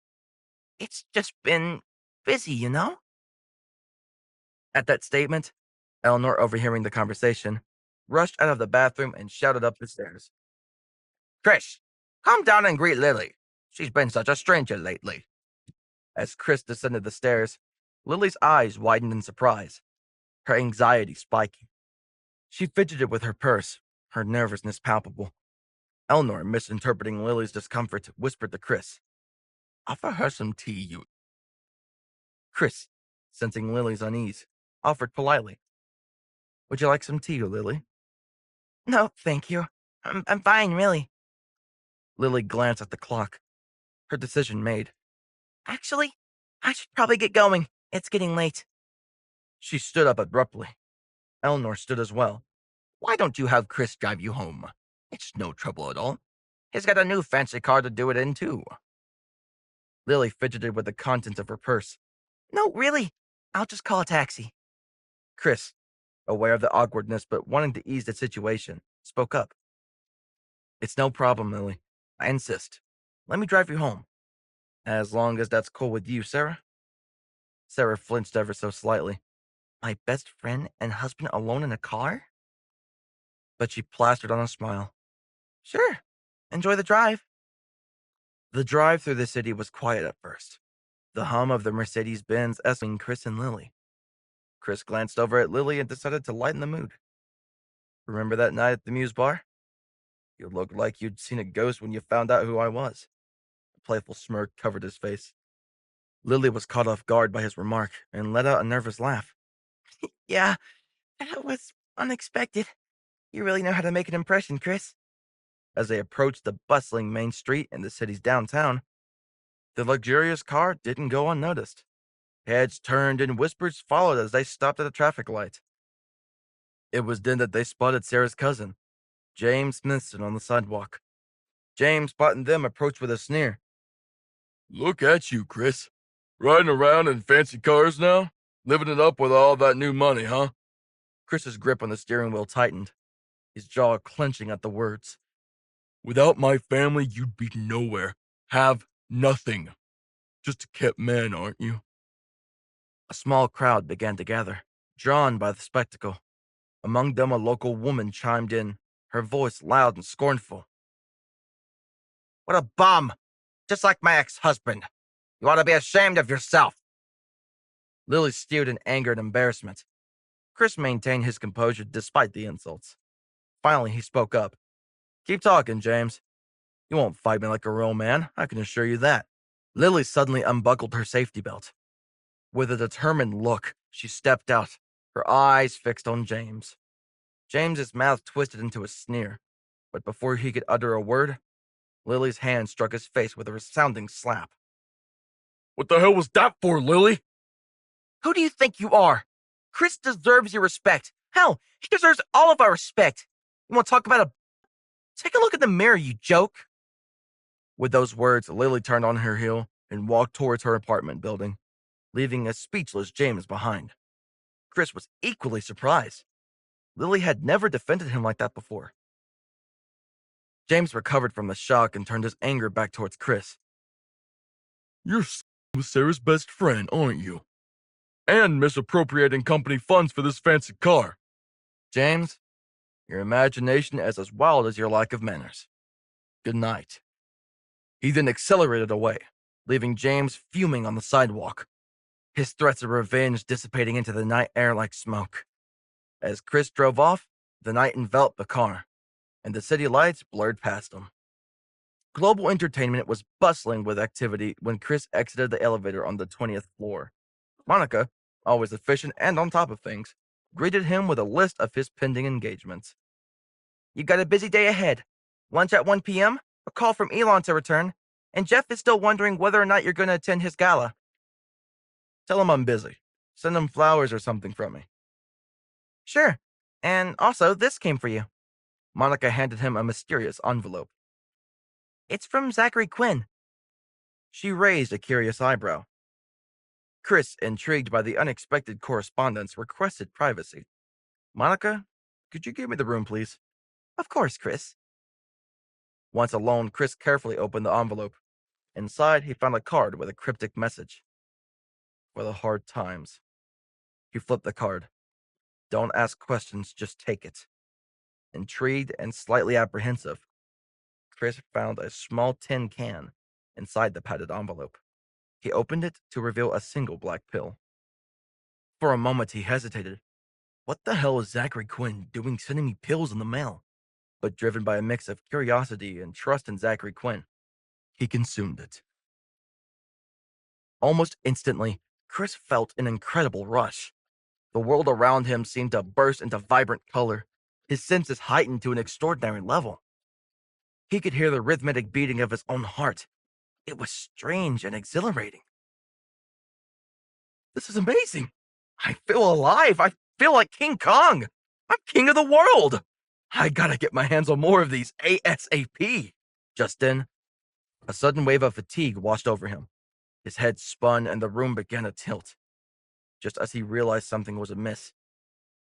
It's just been busy, you know? At that statement, Eleanor, overhearing the conversation, rushed out of the bathroom and shouted up the stairs. Chris, come down and greet Lily. She's been such a stranger lately. As Chris descended the stairs, Lily's eyes widened in surprise, her anxiety spiking. She fidgeted with her purse, her nervousness palpable. Eleanor, misinterpreting Lily's discomfort, whispered to Chris, Offer her some tea, you. Chris, sensing Lily's unease, offered politely, Would you like some tea, Lily? No, thank you. I'm fine, really. Lily glanced at the clock, her decision made. Actually, I should probably get going. It's getting late. She stood up abruptly. Eleanor stood as well. Why don't you have Chris drive you home? It's no trouble at all. He's got a new fancy car to do it in, too. Lily fidgeted with the contents of her purse. No, really. I'll just call a taxi. Chris, aware of the awkwardness but wanting to ease the situation, spoke up. It's no problem, Lily. I insist. Let me drive you home. As long as that's cool with you, Sarah? Sarah flinched ever so slightly. My best friend and husband alone in a car? But she plastered on a smile. Sure. Enjoy the drive. The drive through the city was quiet at first. The hum of the Mercedes-Benz escorting Chris and Lily. Chris glanced over at Lily and decided to lighten the mood. Remember that night at the Muse Bar? You looked like you'd seen a ghost when you found out who I was. A playful smirk covered his face. Lily was caught off guard by his remark and let out a nervous laugh. Yeah, that was unexpected. You really know how to make an impression, Chris. As they approached the bustling main street in the city's downtown, the luxurious car didn't go unnoticed. Heads turned and whispers followed as they stopped at a traffic light. It was then that they spotted Sarah's cousin, James Smithson, on the sidewalk. James, spotting them, approached with a sneer. Look at you, Chris. Riding around in fancy cars now? Living it up with all that new money, huh? Chris's grip on the steering wheel tightened, his jaw clenching at the words. Without my family, you'd be nowhere. Have nothing. Just a kept man, aren't you? A small crowd began to gather, drawn by the spectacle. Among them, a local woman chimed in, her voice loud and scornful. What a bum! Just like my ex-husband. You ought to be ashamed of yourself. Lily steered in anger and embarrassment. Chris maintained his composure despite the insults. Finally, he spoke up. Keep talking, James. You won't fight me like a real man, I can assure you that. Lily suddenly unbuckled her safety belt. With a determined look, she stepped out, her eyes fixed on James. James's mouth twisted into a sneer, but before he could utter a word, Lily's hand struck his face with a resounding slap. What the hell was that for, Lily? Who do you think you are? Chris deserves your respect. Hell, he deserves all of our respect. You want to talk about a... Take a look in the mirror, you joke. With those words, Lily turned on her heel and walked towards her apartment building, leaving a speechless James behind. Chris was equally surprised. Lily had never defended him like that before. James recovered from the shock and turned his anger back towards Chris. You're with Sarah's best friend, aren't you? And misappropriating company funds for this fancy car. James, your imagination is as wild as your lack of manners. Good night. He then accelerated away, leaving James fuming on the sidewalk. his threats of revenge dissipating into the night air like smoke. As Chris drove off, the night enveloped the car, and the city lights blurred past him. Global Entertainment was bustling with activity when Chris exited the elevator on the 20th floor. Monica, always efficient and on top of things, greeted him with a list of his pending engagements. "You got a busy day ahead. Lunch at 1 p.m., a call from Elon to return, and Jeff is still wondering whether or not you're going to attend his gala. Tell him I'm busy. Send him flowers or something from me." "Sure. And also, this came for you." Monica handed him a mysterious envelope. "It's from Zachary Quinn." She raised a curious eyebrow. Chris, intrigued by the unexpected correspondence, requested privacy. "Monica, could you give me the room, please?" "Of course, Chris." Once alone, Chris carefully opened the envelope. Inside, he found a card with a cryptic message. "For the hard times." He flipped the card. "Don't ask questions, just take it." Intrigued and slightly apprehensive, Chris found a small tin can inside the padded envelope. He opened it to reveal a single black pill. For a moment, he hesitated. What the hell is Zachary Quinn doing sending me pills in the mail? But driven by a mix of curiosity and trust in Zachary Quinn, he consumed it. Almost instantly, Chris felt an incredible rush. The world around him seemed to burst into vibrant color, his senses heightened to an extraordinary level. He could hear the rhythmic beating of his own heart. It was strange and exhilarating. "This is amazing. I feel alive. I feel like King Kong. I'm king of the world. I gotta get my hands on more of these ASAP." Just then, a sudden wave of fatigue washed over him. His head spun and the room began to tilt. Just as he realized something was amiss,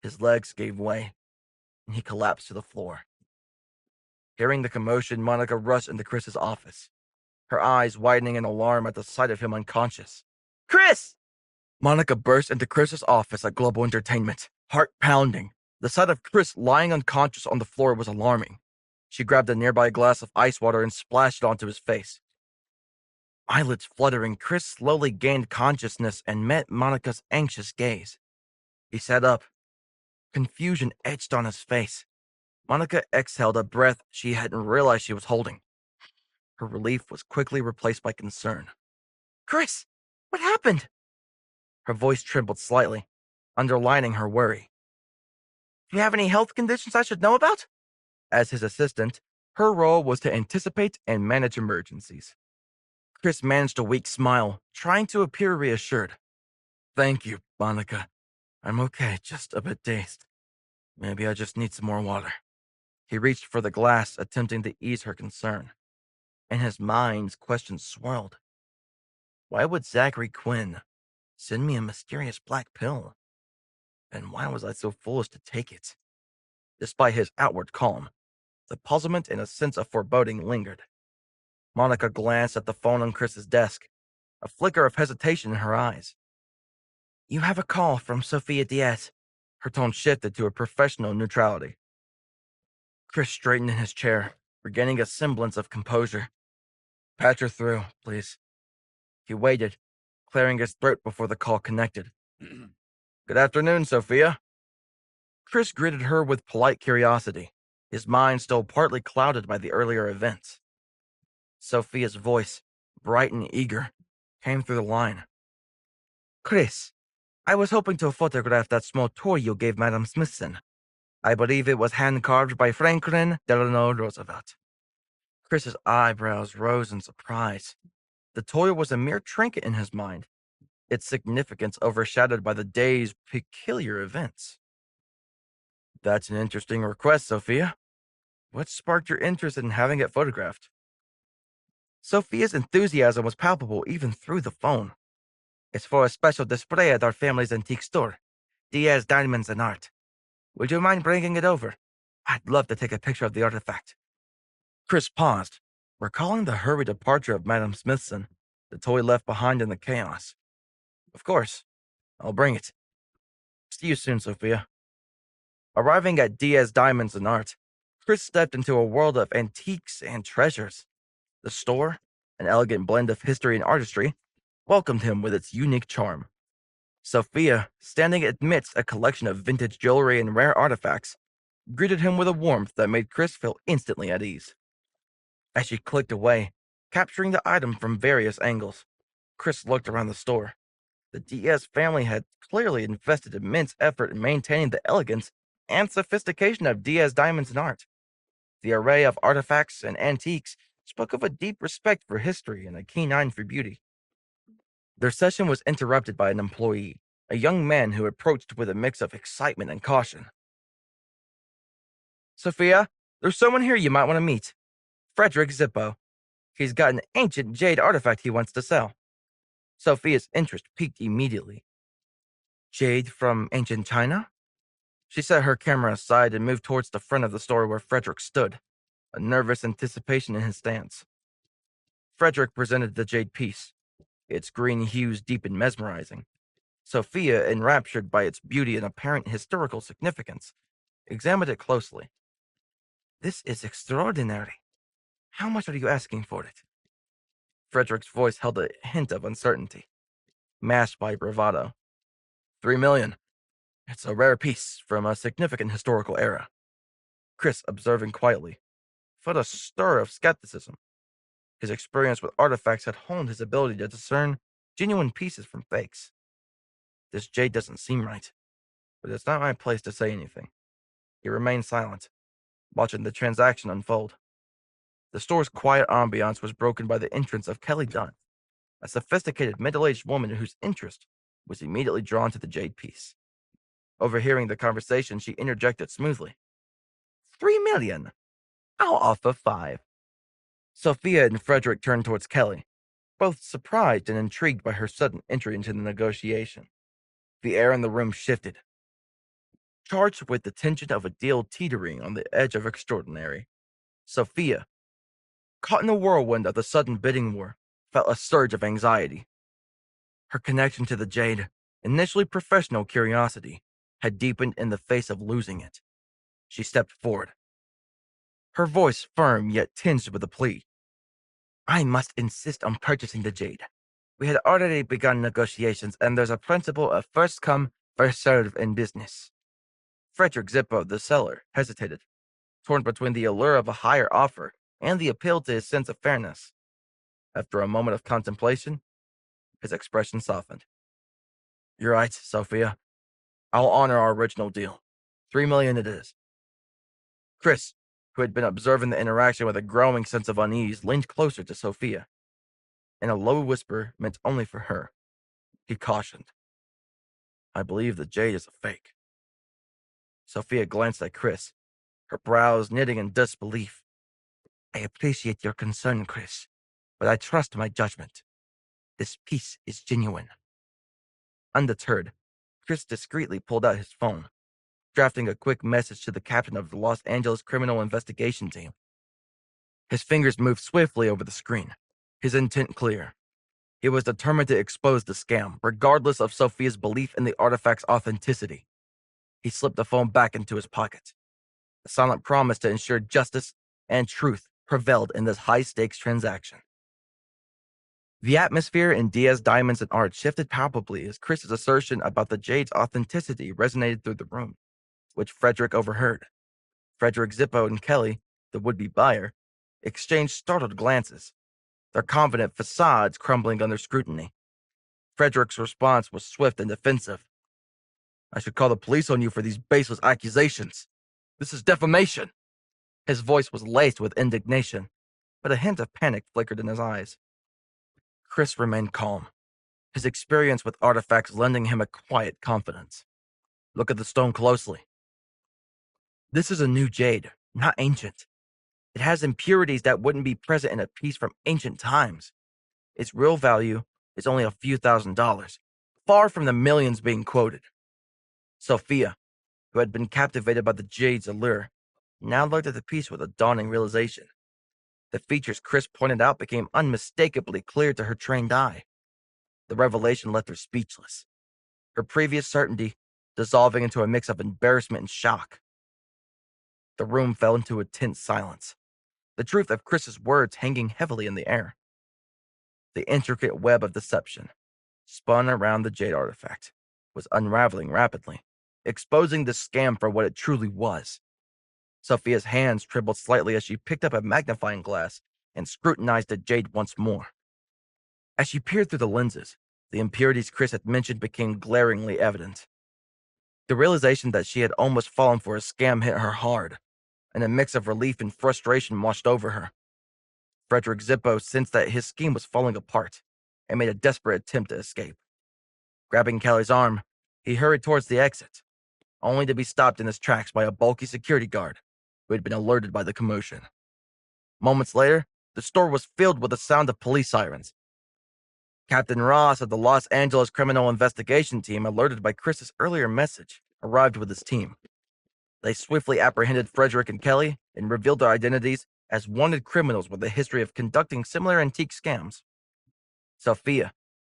his legs gave way, and he collapsed to the floor. Hearing the commotion, Monica rushed into Chris's office, her eyes widening in alarm at the sight of him unconscious. "Chris!" Monica burst into Chris's office at Global Entertainment, heart pounding. The sight of Chris lying unconscious on the floor was alarming. She grabbed a nearby glass of ice water and splashed it onto his face. Eyelids fluttering, Chris slowly gained consciousness and met Monica's anxious gaze. He sat up. Confusion etched on his face. Monica exhaled a breath she hadn't realized she was holding. Her relief was quickly replaced by concern. "Chris, what happened?" Her voice trembled slightly, underlining her worry. "Do you have any health conditions I should know about?" As his assistant, her role was to anticipate and manage emergencies. Chris managed a weak smile, trying to appear reassured. "Thank you, Monica. I'm okay, just a bit dazed. Maybe I just need some more water." He reached for the glass, attempting to ease her concern. In his mind, questions swirled. Why would Zachary Quinn send me a mysterious black pill? And why was I so foolish to take it? Despite his outward calm, the puzzlement and a sense of foreboding lingered. Monica glanced at the phone on Chris's desk, a flicker of hesitation in her eyes. "You have a call from Sophia Diaz." Her tone shifted to a professional neutrality. Chris straightened in his chair, regaining a semblance of composure. "Patch her through, please." He waited, clearing his throat before the call connected. "Good afternoon, Sophia." Chris greeted her with polite curiosity, his mind still partly clouded by the earlier events. Sophia's voice, bright and eager, came through the line. "Chris, I was hoping to photograph that small toy you gave Madame Smithson. I believe it was hand-carved by Franklin Delano Roosevelt." Chris's eyebrows rose in surprise. The toy was a mere trinket in his mind, its significance overshadowed by the day's peculiar events. "That's an interesting request, Sophia. What sparked your interest in having it photographed?" Sophia's enthusiasm was palpable even through the phone. "It's for a special display at our family's antique store, Diaz Diamonds and Art. Would you mind bringing it over? I'd love to take a picture of the artifact." Chris paused, recalling the hurried departure of Madame Smithson, the toy left behind in the chaos. "Of course. I'll bring it. See you soon, Sophia." Arriving at Diaz Diamonds and Art, Chris stepped into a world of antiques and treasures. The store, an elegant blend of history and artistry, welcomed him with its unique charm. Sophia, standing amidst a collection of vintage jewelry and rare artifacts, greeted him with a warmth that made Chris feel instantly at ease. As she clicked away, capturing the item from various angles, Chris looked around the store. The Diaz family had clearly invested immense effort in maintaining the elegance and sophistication of Diaz diamonds and art. The array of artifacts and antiques spoke of a deep respect for history and a keen eye for beauty. Their session was interrupted by an employee, a young man who approached with a mix of excitement and caution. Sophia, there's someone here you might want to meet. Frederick Zippo. He's got an ancient jade artifact he wants to sell. Sophia's interest piqued immediately. Jade from ancient China? She set her camera aside and moved towards the front of the store where Frederick stood, a nervous anticipation in his stance. Frederick presented the jade piece, its green hues deep and mesmerizing. Sophia, enraptured by its beauty and apparent historical significance, examined it closely. This is extraordinary. How much are you asking for it? Frederick's voice held a hint of uncertainty, masked by bravado. 3 million. It's a rare piece from a significant historical era. Chris, observing quietly, felt a stir of skepticism. His experience with artifacts had honed his ability to discern genuine pieces from fakes. This jade doesn't seem right, but it's not my place to say anything. He remained silent, watching the transaction unfold. The store's quiet ambiance was broken by the entrance of Kelly Dunn, a sophisticated middle-aged woman whose interest was immediately drawn to the jade piece. Overhearing the conversation, she interjected smoothly. 3 million. I'll offer 5. Sophia and Frederick turned towards Kelly, both surprised and intrigued by her sudden entry into the negotiation. The air in the room shifted, charged with the tension of a deal teetering on the edge of extraordinary. Sophia, caught in the whirlwind of the sudden bidding war, felt a surge of anxiety. Her connection to the jade, initially professional curiosity, had deepened in the face of losing it. She stepped forward, her voice firm yet tinged with a plea. I must insist on purchasing the jade. We had already begun negotiations, and there's a principle of first come, first served in business. Frederick Zippo, the seller, hesitated, torn between the allure of a higher offer and the appeal to his sense of fairness. After a moment of contemplation, his expression softened. You're right, Sophia. I'll honor our original deal. 3 million it is. Chris, who had been observing the interaction with a growing sense of unease, leaned closer to Sophia. In a low whisper meant only for her, he cautioned. I believe the jade is a fake. Sophia glanced at Chris, her brows knitting in disbelief. I appreciate your concern, Chris, but I trust my judgment. This piece is genuine. Undeterred, Chris discreetly pulled out his phone, drafting a quick message to the captain of the Los Angeles Criminal Investigation Team. His fingers moved swiftly over the screen, his intent clear. He was determined to expose the scam, regardless of Sophia's belief in the artifact's authenticity. He slipped the phone back into his pocket, a silent promise to ensure justice and truth prevailed in this high-stakes transaction. The atmosphere in Diaz Diamonds and Art shifted palpably as Chris's assertion about the jade's authenticity resonated through the room, which Frederick overheard. Frederick Zippo and Kelly, the would-be buyer, exchanged startled glances, their confident facades crumbling under scrutiny. Frederick's response was swift and defensive. I should call the police on you for these baseless accusations. This is defamation. His voice was laced with indignation, but a hint of panic flickered in his eyes. Chris remained calm, his experience with artifacts lending him a quiet confidence. Look at the stone closely. This is a new jade, not ancient. It has impurities that wouldn't be present in a piece from ancient times. Its real value is only a few $1,000s, far from the millions being quoted. Sophia, who had been captivated by the jade's allure, now looked at the piece with a dawning realization. The features Chris pointed out became unmistakably clear to her trained eye. The revelation left her speechless, her previous certainty dissolving into a mix of embarrassment and shock. The room fell into a tense silence, the truth of Chris's words hanging heavily in the air. The intricate web of deception spun around the jade artifact, was unraveling rapidly, exposing the scam for what it truly was. Sophia's hands trembled slightly as she picked up a magnifying glass and scrutinized the jade once more. As she peered through the lenses, the impurities Chris had mentioned became glaringly evident. The realization that she had almost fallen for a scam hit her hard, and a mix of relief and frustration washed over her. Frederick Zippo sensed that his scheme was falling apart and made a desperate attempt to escape. Grabbing Kelly's arm, he hurried towards the exit, only to be stopped in his tracks by a bulky security guard who had been alerted by the commotion. Moments later, the store was filled with the sound of police sirens. Captain Ross of the Los Angeles Criminal Investigation Team, alerted by Chris's earlier message, arrived with his team. They swiftly apprehended Frederick and Kelly and revealed their identities as wanted criminals with a history of conducting similar antique scams. Sophia,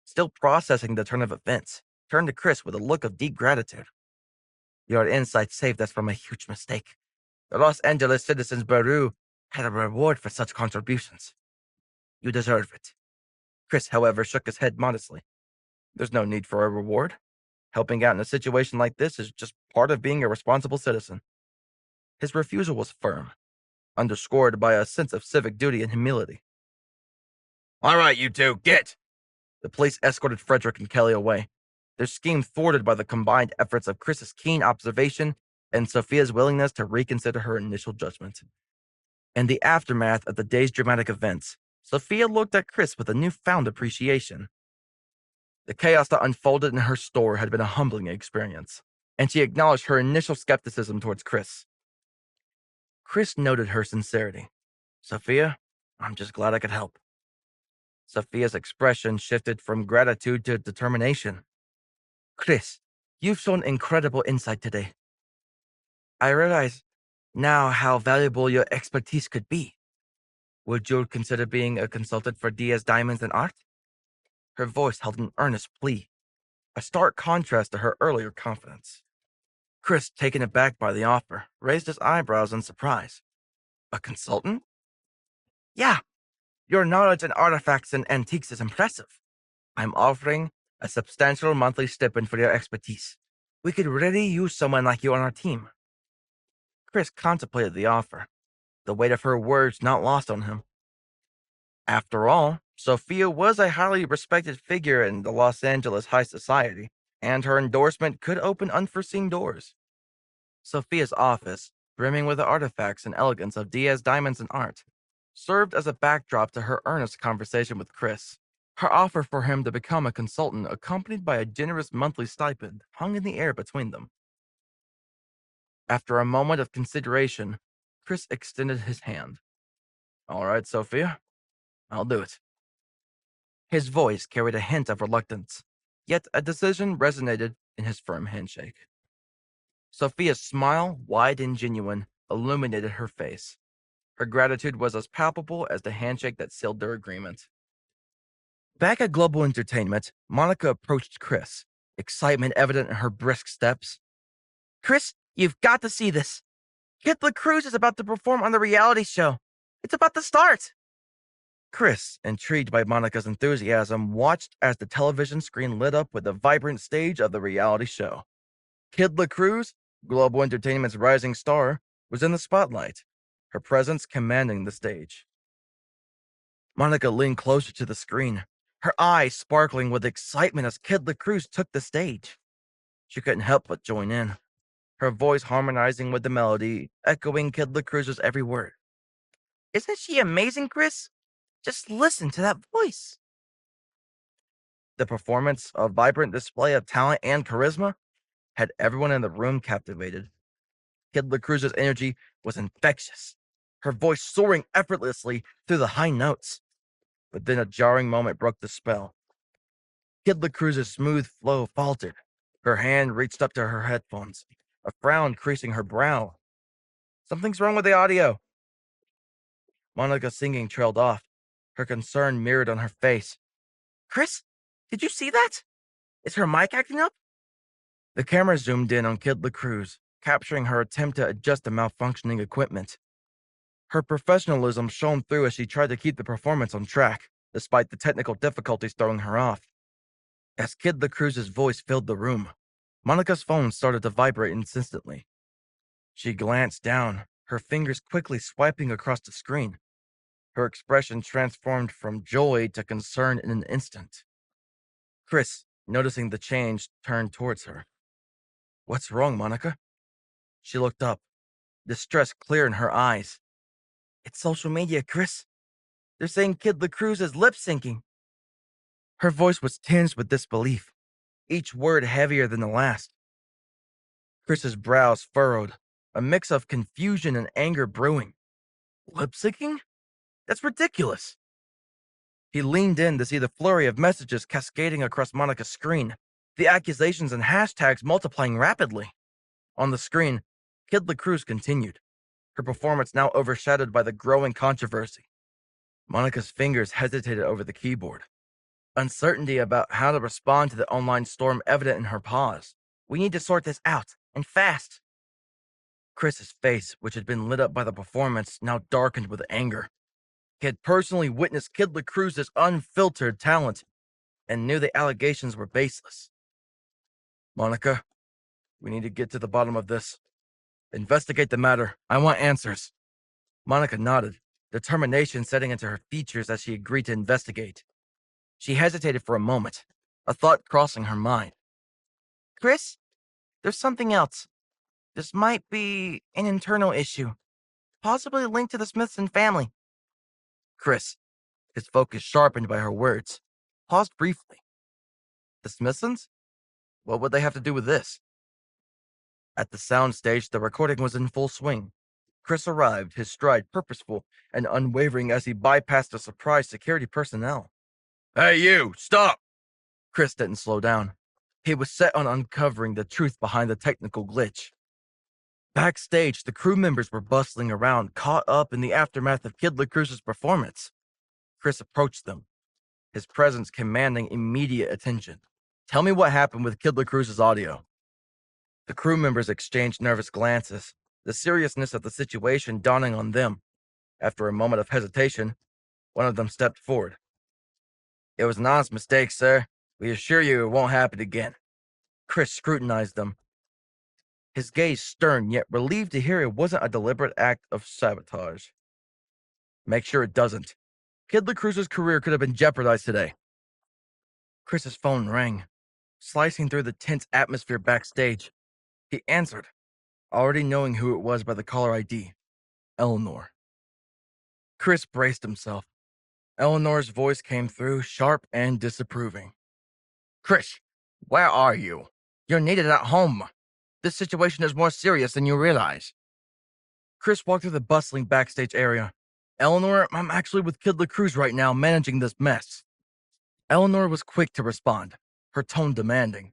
still processing the turn of events, turned to Chris with a look of deep gratitude. Your insight saved us from a huge mistake. The Los Angeles Citizens Bureau had a reward for such contributions. You deserve it. Chris, however, shook his head modestly. There's no need for a reward. Helping out in a situation like this is just part of being a responsible citizen. His refusal was firm, underscored by a sense of civic duty and humility. All right, you two, get! The police escorted Frederick and Kelly away, their scheme thwarted by the combined efforts of Chris's keen observation and Sophia's willingness to reconsider her initial judgment. In the aftermath of the day's dramatic events, Sophia looked at Chris with a newfound appreciation. The chaos that unfolded in her store had been a humbling experience, and she acknowledged her initial skepticism towards Chris. Chris noted her sincerity. Sophia, I'm just glad I could help. Sophia's expression shifted from gratitude to determination. Chris, you've shown incredible insight today. I realize now how valuable your expertise could be. Would you consider being a consultant for Diaz Diamonds and Art? Her voice held an earnest plea, a stark contrast to her earlier confidence. Chris, taken aback by the offer, raised his eyebrows in surprise. A consultant? Yeah, your knowledge in artifacts and antiques is impressive. I'm offering a substantial monthly stipend for your expertise. We could really use someone like you on our team. Chris contemplated the offer, the weight of her words not lost on him. After all, Sophia was a highly respected figure in the Los Angeles high society, and her endorsement could open unforeseen doors. Sophia's office, brimming with the artifacts and elegance of Diaz Diamonds and Art, served as a backdrop to her earnest conversation with Chris. Her offer for him to become a consultant, accompanied by a generous monthly stipend, hung in the air between them. After a moment of consideration, Chris extended his hand. All right, Sophia, I'll do it. His voice carried a hint of reluctance, yet a decision resonated in his firm handshake. Sophia's smile, wide and genuine, illuminated her face. Her gratitude was as palpable as the handshake that sealed their agreement. Back at Global Entertainment, Monica approached Chris, excitement evident in her brisk steps. Chris, you've got to see this. Kid LaCruz is about to perform on the reality show. It's about to start. Chris, intrigued by Monica's enthusiasm, watched as the television screen lit up with the vibrant stage of the reality show. Kid LaCruz, Global Entertainment's rising star, was in the spotlight, her presence commanding the stage. Monica leaned closer to the screen, her eyes sparkling with excitement as Kid LaCruz took the stage. She couldn't help but join in, her voice harmonizing with the melody, echoing Kid LaCruz's every word. Isn't she amazing, Chris? Just listen to that voice. The performance, a vibrant display of talent and charisma, had everyone in the room captivated. Kid LaCruz's energy was infectious, her voice soaring effortlessly through the high notes. But then a jarring moment broke the spell. Kid LaCruz's smooth flow faltered. Her hand reached up to her headphones, a frown creasing her brow. Something's wrong with the audio. Monica's singing trailed off, her concern mirrored on her face. Chris, did you see that? Is her mic acting up? The camera zoomed in on Kid LaCruz, capturing her attempt to adjust the malfunctioning equipment. Her professionalism shone through as she tried to keep the performance on track, despite the technical difficulties throwing her off. As Kid LaCruz's voice filled the room, Monica's phone started to vibrate insistently. She glanced down, her fingers quickly swiping across the screen. Her expression transformed from joy to concern in an instant. Chris, noticing the change, turned towards her. "What's wrong, Monica?" She looked up, distress clear in her eyes. "It's social media, Chris. They're saying Kid LaCruz is lip syncing." Her voice was tinged with disbelief, each word heavier than the last. Chris's brows furrowed, a mix of confusion and anger brewing. Lip syncing? That's ridiculous. He leaned in to see the flurry of messages cascading across Monica's screen, the accusations and hashtags multiplying rapidly. On the screen, Kid LaCruz continued, her performance now overshadowed by the growing controversy. Monica's fingers hesitated over the keyboard, uncertainty about how to respond to the online storm evident in her pause. "We need to sort this out, and fast." Chris's face, which had been lit up by the performance, now darkened with anger. He had personally witnessed Kid LaCruz's unfiltered talent and knew the allegations were baseless. "Monica, we need to get to the bottom of this. Investigate the matter. I want answers." Monica nodded, determination setting into her features as she agreed to investigate. She hesitated for a moment, a thought crossing her mind. "Chris, there's something else. This might be an internal issue, possibly linked to the Smithson family." Chris, his focus sharpened by her words, paused briefly. The Smithsons? What would they have to do with this? At the soundstage, the recording was in full swing. Chris arrived, his stride purposeful and unwavering as he bypassed the surprised security personnel. "Hey, you, stop!" Chris didn't slow down. He was set on uncovering the truth behind the technical glitch. Backstage, the crew members were bustling around, caught up in the aftermath of Kid LaCruz's performance. Chris approached them, his presence commanding immediate attention. "Tell me what happened with Kid LaCruz's audio." The crew members exchanged nervous glances, the seriousness of the situation dawning on them. After a moment of hesitation, one of them stepped forward. "It was an honest mistake, sir. We assure you it won't happen again." Chris scrutinized them, his gaze stern yet relieved to hear it wasn't a deliberate act of sabotage. "Make sure it doesn't. Kid LaCruz's career could have been jeopardized today." Chris's phone rang, slicing through the tense atmosphere backstage. He answered, already knowing who it was by the caller ID, Eleanor. Chris braced himself. Eleanor's voice came through, sharp and disapproving. "Chris, where are you? You're needed at home. This situation is more serious than you realize." Chris walked through the bustling backstage area. "Eleanor, I'm actually with Kid LaCruz right now, managing this mess." Eleanor was quick to respond, her tone demanding.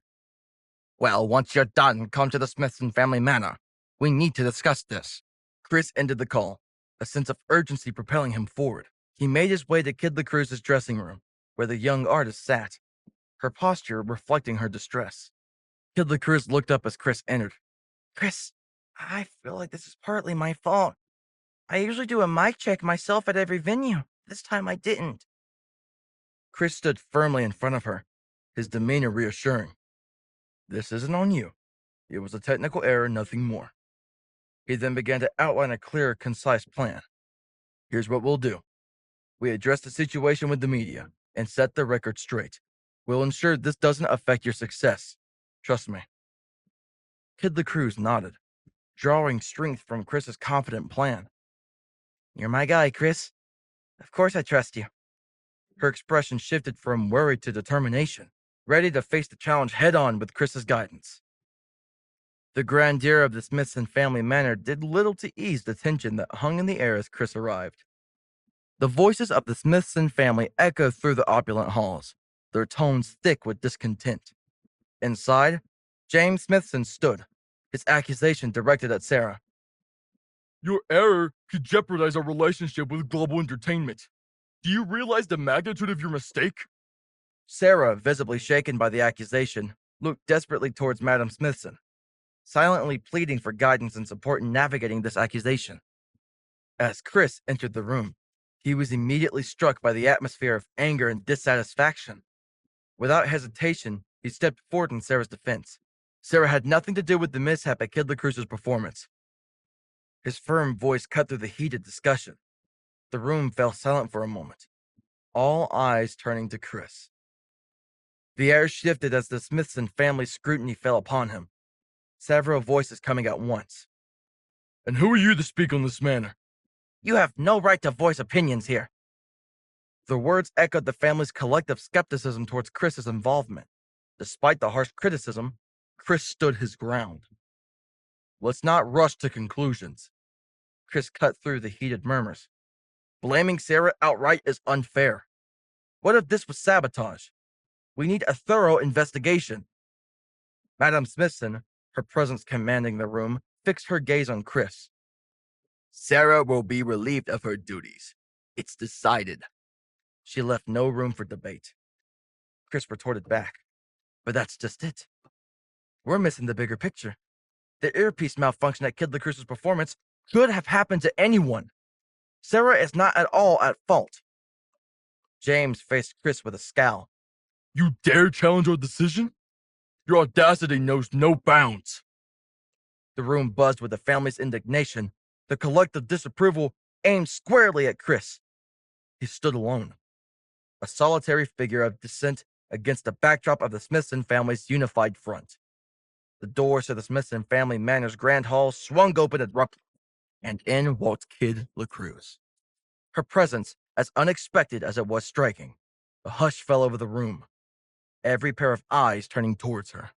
"Well, once you're done, come to the Smithson family manor. We need to discuss this." Chris ended the call, a sense of urgency propelling him forward. He made his way to Kid LaCruz's dressing room, where the young artist sat, her posture reflecting her distress. Kid LaCruz looked up as Chris entered. "Chris, I feel like this is partly my fault. I usually do a mic check myself at every venue. This time I didn't." Chris stood firmly in front of her, his demeanor reassuring. "This isn't on you. It was a technical error, nothing more." He then began to outline a clear, concise plan. "Here's what we'll do. We address the situation with the media and set the record straight. We'll ensure this doesn't affect your success. Trust me." Kid LaCruz nodded, drawing strength from Chris's confident plan. "You're my guy, Chris. Of course I trust you." Her expression shifted from worry to determination, ready to face the challenge head-on with Chris's guidance. The grandeur of the Smithson family manor did little to ease the tension that hung in the air as Chris arrived. The voices of the Smithson family echoed through the opulent halls, their tones thick with discontent. Inside, James Smithson stood, his accusation directed at Sarah. "Your error could jeopardize our relationship with Global Entertainment. Do you realize the magnitude of your mistake?" Sarah, visibly shaken by the accusation, looked desperately towards Madam Smithson, silently pleading for guidance and support in navigating this accusation. As Chris entered the room, he was immediately struck by the atmosphere of anger and dissatisfaction. Without hesitation, he stepped forward in Sarah's defense, Sarah had nothing to do with the mishap at Kid LaCruz's performance. His firm voice cut through the heated discussion. The room fell silent for a moment, all eyes turning to Chris. The air shifted as the Smithson family's scrutiny fell upon him, several voices coming at once. And who are you to speak on this matter? You have no right to voice opinions here. The words echoed the family's collective skepticism towards Chris's involvement. Despite the harsh criticism, Chris stood his ground. Let's not rush to conclusions. Chris cut through the heated murmurs. Blaming Sarah outright is unfair. What if this was sabotage? We need a thorough investigation. Madam Smithson, her presence commanding the room, fixed her gaze on Chris. Sarah will be relieved of her duties. It's decided. She left no room for debate. Chris retorted back. But that's just it. We're missing the bigger picture. The earpiece malfunction at Kid LaCruz's performance could have happened to anyone. Sarah is not at all at fault. James faced Chris with a scowl. You dare challenge our decision? Your audacity knows no bounds. The room buzzed with the family's indignation, the collective disapproval aimed squarely at Chris. He stood alone, a solitary figure of dissent against the backdrop of the Smithson family's unified front. The doors to the Smithson family manor's grand hall swung open abruptly, and in walked Kid LaCruz. Her presence as unexpected as it was striking. A hush fell over the room, every pair of eyes turning towards her.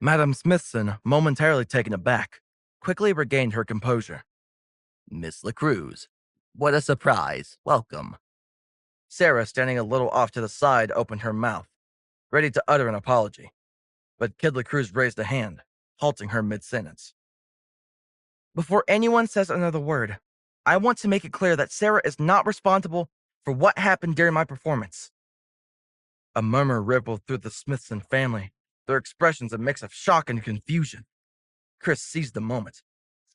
Madam Smithson, momentarily taken aback, quickly regained her composure. Miss LaCruz, what a surprise. Welcome. Sarah, standing a little off to the side, opened her mouth, ready to utter an apology. But Kid LaCruz raised a hand, halting her mid-sentence. Before anyone says another word, I want to make it clear that Sarah is not responsible for what happened during my performance. A murmur rippled through the Smithson family, their expressions a mix of shock and confusion. Chris seized the moment.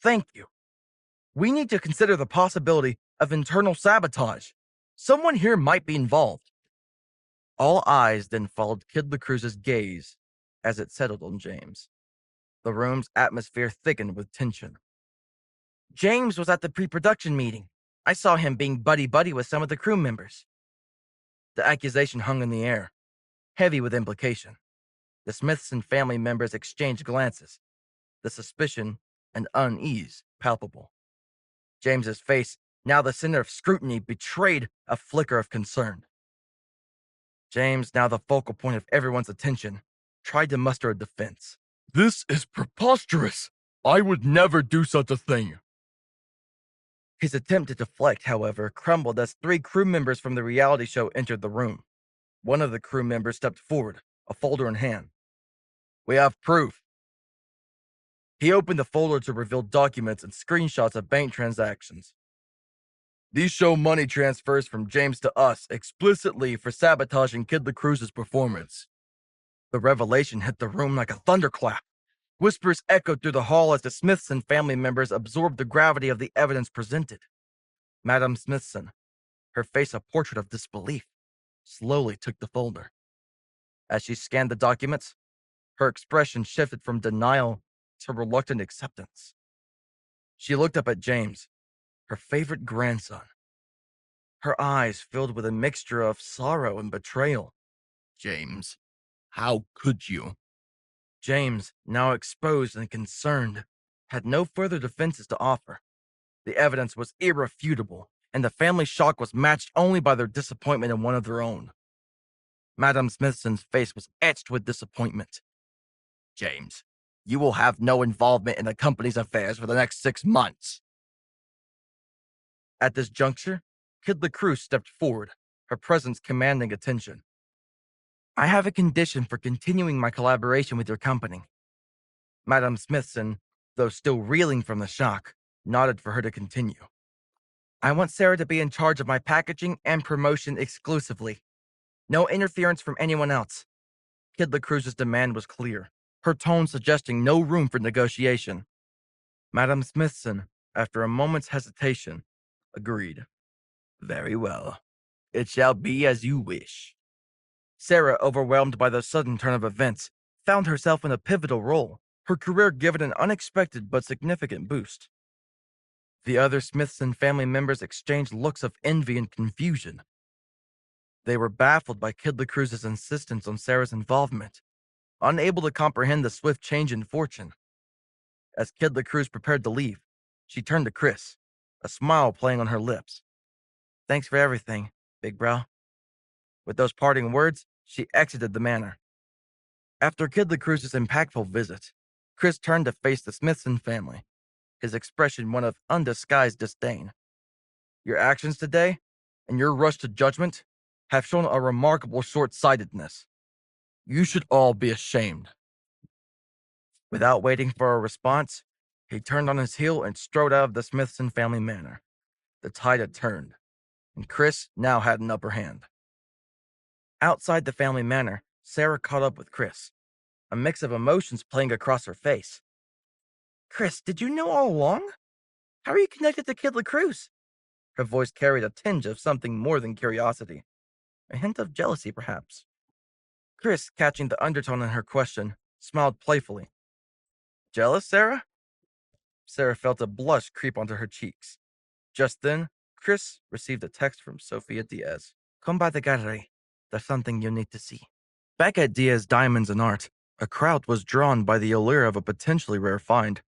Thank you. We need to consider the possibility of internal sabotage. Someone here might be involved. All eyes then followed Kid LaCruz's gaze as it settled on James. The room's atmosphere thickened with tension. James was at the pre-production meeting. I saw him being buddy-buddy with some of the crew members. The accusation hung in the air, heavy with implication. The Smithson family members exchanged glances, the suspicion and unease palpable. James's face, now the center of scrutiny, betrayed a flicker of concern. James, now the focal point of everyone's attention, tried to muster a defense. This is preposterous. I would never do such a thing. His attempt to deflect, however, crumbled as 3 crew members from the reality show entered the room. One of the crew members stepped forward, a folder in hand. We have proof. He opened the folder to reveal documents and screenshots of bank transactions. These show money transfers from James to us explicitly for sabotaging Kid LaCruz's performance. The revelation hit the room like a thunderclap. Whispers echoed through the hall as the Smithson family members absorbed the gravity of the evidence presented. Madam Smithson, her face a portrait of disbelief, slowly took the folder. As she scanned the documents, her expression shifted from denial to reluctant acceptance. She looked up at James, her favorite grandson. Her eyes filled with a mixture of sorrow and betrayal. James, how could you? James, now exposed and concerned, had no further defenses to offer. The evidence was irrefutable, and the family's shock was matched only by their disappointment in one of their own. Madam Smithson's face was etched with disappointment. James, you will have no involvement in the company's affairs for the next 6 months. At this juncture, Kid LaCruz stepped forward, her presence commanding attention. I have a condition for continuing my collaboration with your company. Madam Smithson, though still reeling from the shock, nodded for her to continue. I want Sarah to be in charge of my packaging and promotion exclusively. No interference from anyone else. Kid LaCruz's demand was clear, her tone suggesting no room for negotiation. Madam Smithson, after a moment's hesitation, agreed. Very well. It shall be as you wish. Sarah, overwhelmed by the sudden turn of events, found herself in a pivotal role, her career given an unexpected but significant boost. The other Smithson family members exchanged looks of envy and confusion. They were baffled by Kid LaCruz's insistence on Sarah's involvement, unable to comprehend the swift change in fortune. As Kid LaCruz prepared to leave, she turned to Chris, a smile playing on her lips. "Thanks for everything, big bro." With those parting words, she exited the manor. After Kid LaCruz's impactful visit, Chris turned to face the Smithson family, his expression one of undisguised disdain. "Your actions today, and your rush to judgment, have shown a remarkable short-sightedness. You should all be ashamed." Without waiting for a response, he turned on his heel and strode out of the Smithson family manor. The tide had turned, and Chris now had an upper hand. Outside the family manor, Sarah caught up with Chris, a mix of emotions playing across her face. "Chris, did you know all along? How are you connected to Kid LaCruz?" Her voice carried a tinge of something more than curiosity, a hint of jealousy, perhaps. Chris, catching the undertone in her question, smiled playfully. "Jealous, Sarah?" Sarah felt a blush creep onto her cheeks. Just then, Chris received a text from Sophia Diaz. "Come by the gallery. There's something you need to see." Back at Diaz Diamonds and Art, a crowd was drawn by the allure of a potentially rare find.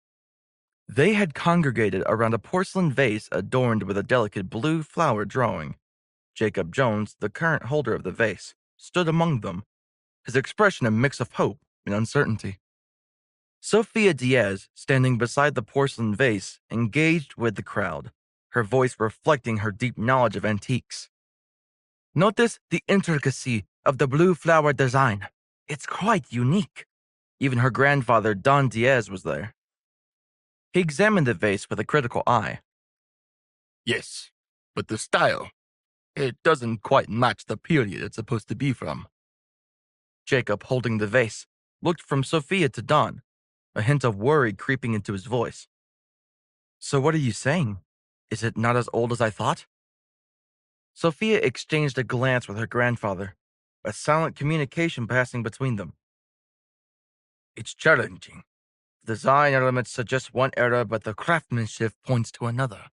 They had congregated around a porcelain vase adorned with a delicate blue flower drawing. Jacob Jones, the current holder of the vase, stood among them, his expression a mix of hope and uncertainty. Sophia Diaz, standing beside the porcelain vase, engaged with the crowd, her voice reflecting her deep knowledge of antiques. "Notice the intricacy of the blue flower design. It's quite unique." Even her grandfather, Don Diaz, was there. He examined the vase with a critical eye. Yes, but the style, it doesn't quite match the period it's supposed to be from. Jacob, holding the vase, looked from Sophia to Don, a hint of worry creeping into his voice. "So what are you saying? Is it not as old as I thought?" Sophia exchanged a glance with her grandfather, a silent communication passing between them. It's challenging. The design elements suggest one era, but the craftsmanship points to another.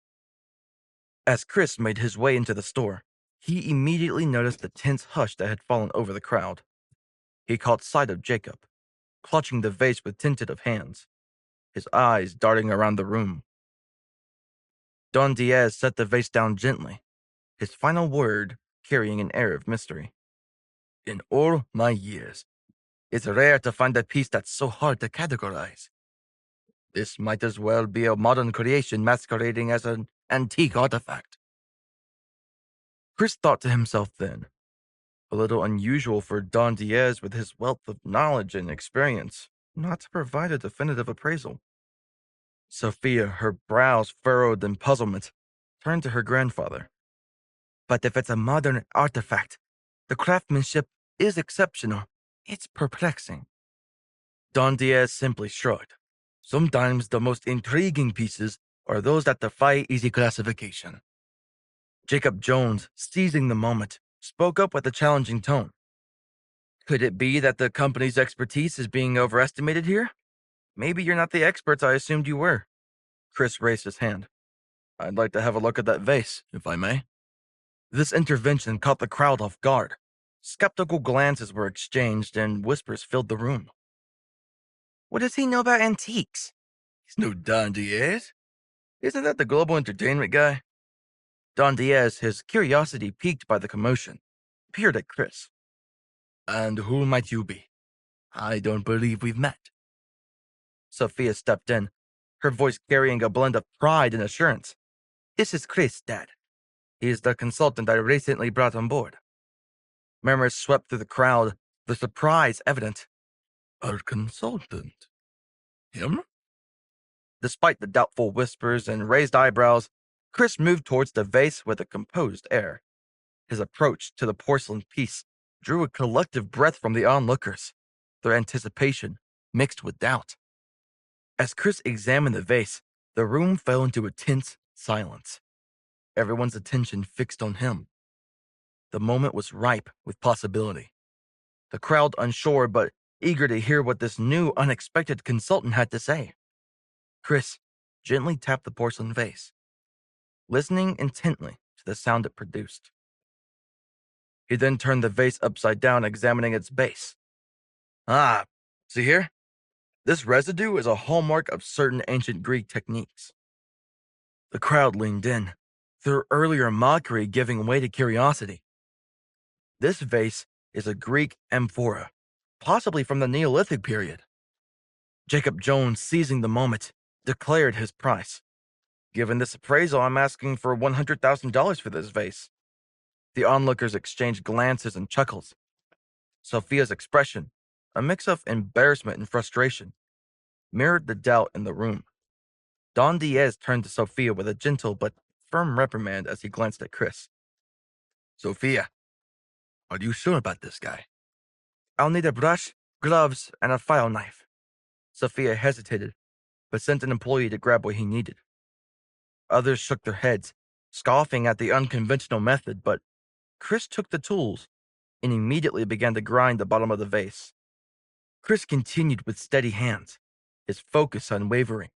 As Chris made his way into the store, he immediately noticed the tense hush that had fallen over the crowd. He caught sight of Jacob, clutching the vase with tentative hands, his eyes darting around the room. Don Diaz set the vase down gently, his final word carrying an air of mystery. In all my years, it's rare to find a piece that's so hard to categorize. This might as well be a modern creation masquerading as an antique artifact. Chris thought to himself then, a little unusual for Don Diaz with his wealth of knowledge and experience, not to provide a definitive appraisal. Sophia, her brows furrowed in puzzlement, turned to her grandfather. "But if it's a modern artifact, the craftsmanship is exceptional. It's perplexing." Don Diaz simply shrugged. Sometimes the most intriguing pieces are those that defy easy classification. Jacob Jones, seizing the moment, spoke up with a challenging tone. "Could it be that the company's expertise is being overestimated here? Maybe you're not the experts I assumed you were." Chris raised his hand. "I'd like to have a look at that vase, if I may." This intervention caught the crowd off guard. Skeptical glances were exchanged and whispers filled the room. "What does he know about antiques?" He's no Don Diaz. Isn't that the global entertainment guy? Don Diaz, his curiosity piqued by the commotion, peered at Chris. "And who might you be? I don't believe we've met." Sophia stepped in, her voice carrying a blend of pride and assurance. "This is Chris, Dad. He is the consultant I recently brought on board." Murmurs swept through the crowd, the surprise evident. Our consultant? Him? Despite the doubtful whispers and raised eyebrows, Chris moved towards the vase with a composed air. His approach to the porcelain piece drew a collective breath from the onlookers, their anticipation mixed with doubt. As Chris examined the vase, the room fell into a tense silence, everyone's attention fixed on him. The moment was ripe with possibility. The crowd unsure but eager to hear what this new, unexpected consultant had to say. Chris gently tapped the porcelain vase, listening intently to the sound it produced. He then turned the vase upside down, examining its base. Ah, see here? This residue is a hallmark of certain ancient Greek techniques. The crowd leaned in, their earlier mockery giving way to curiosity. This vase is a Greek amphora, possibly from the Neolithic period. Jacob Jones, seizing the moment, declared his price. Given this appraisal, I'm asking for $100,000 for this vase. The onlookers exchanged glances and chuckles. Sophia's expression, a mix of embarrassment and frustration, mirrored the doubt in the room. Don Diaz turned to Sophia with a gentle but firm reprimand as he glanced at Chris. Sophia, are you sure about this guy? I'll need a brush, gloves, and a file knife. Sophia hesitated, but sent an employee to grab what he needed. Others shook their heads, scoffing at the unconventional method, but Chris took the tools and immediately began to grind the bottom of the vase. Chris continued with steady hands, his focus unwavering.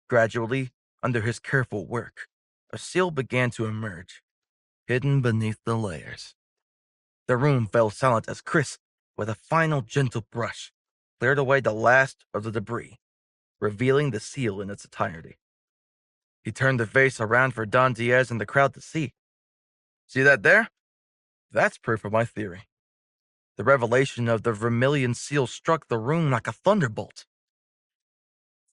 Gradually, under his careful work, a seal began to emerge, hidden beneath the layers. The room fell silent as Chris, with a final gentle brush, cleared away the last of the debris, revealing the seal in its entirety. He turned the vase around for Don Diaz and the crowd to see. See that there? That's proof of my theory. The revelation of the vermilion seal struck the room like a thunderbolt.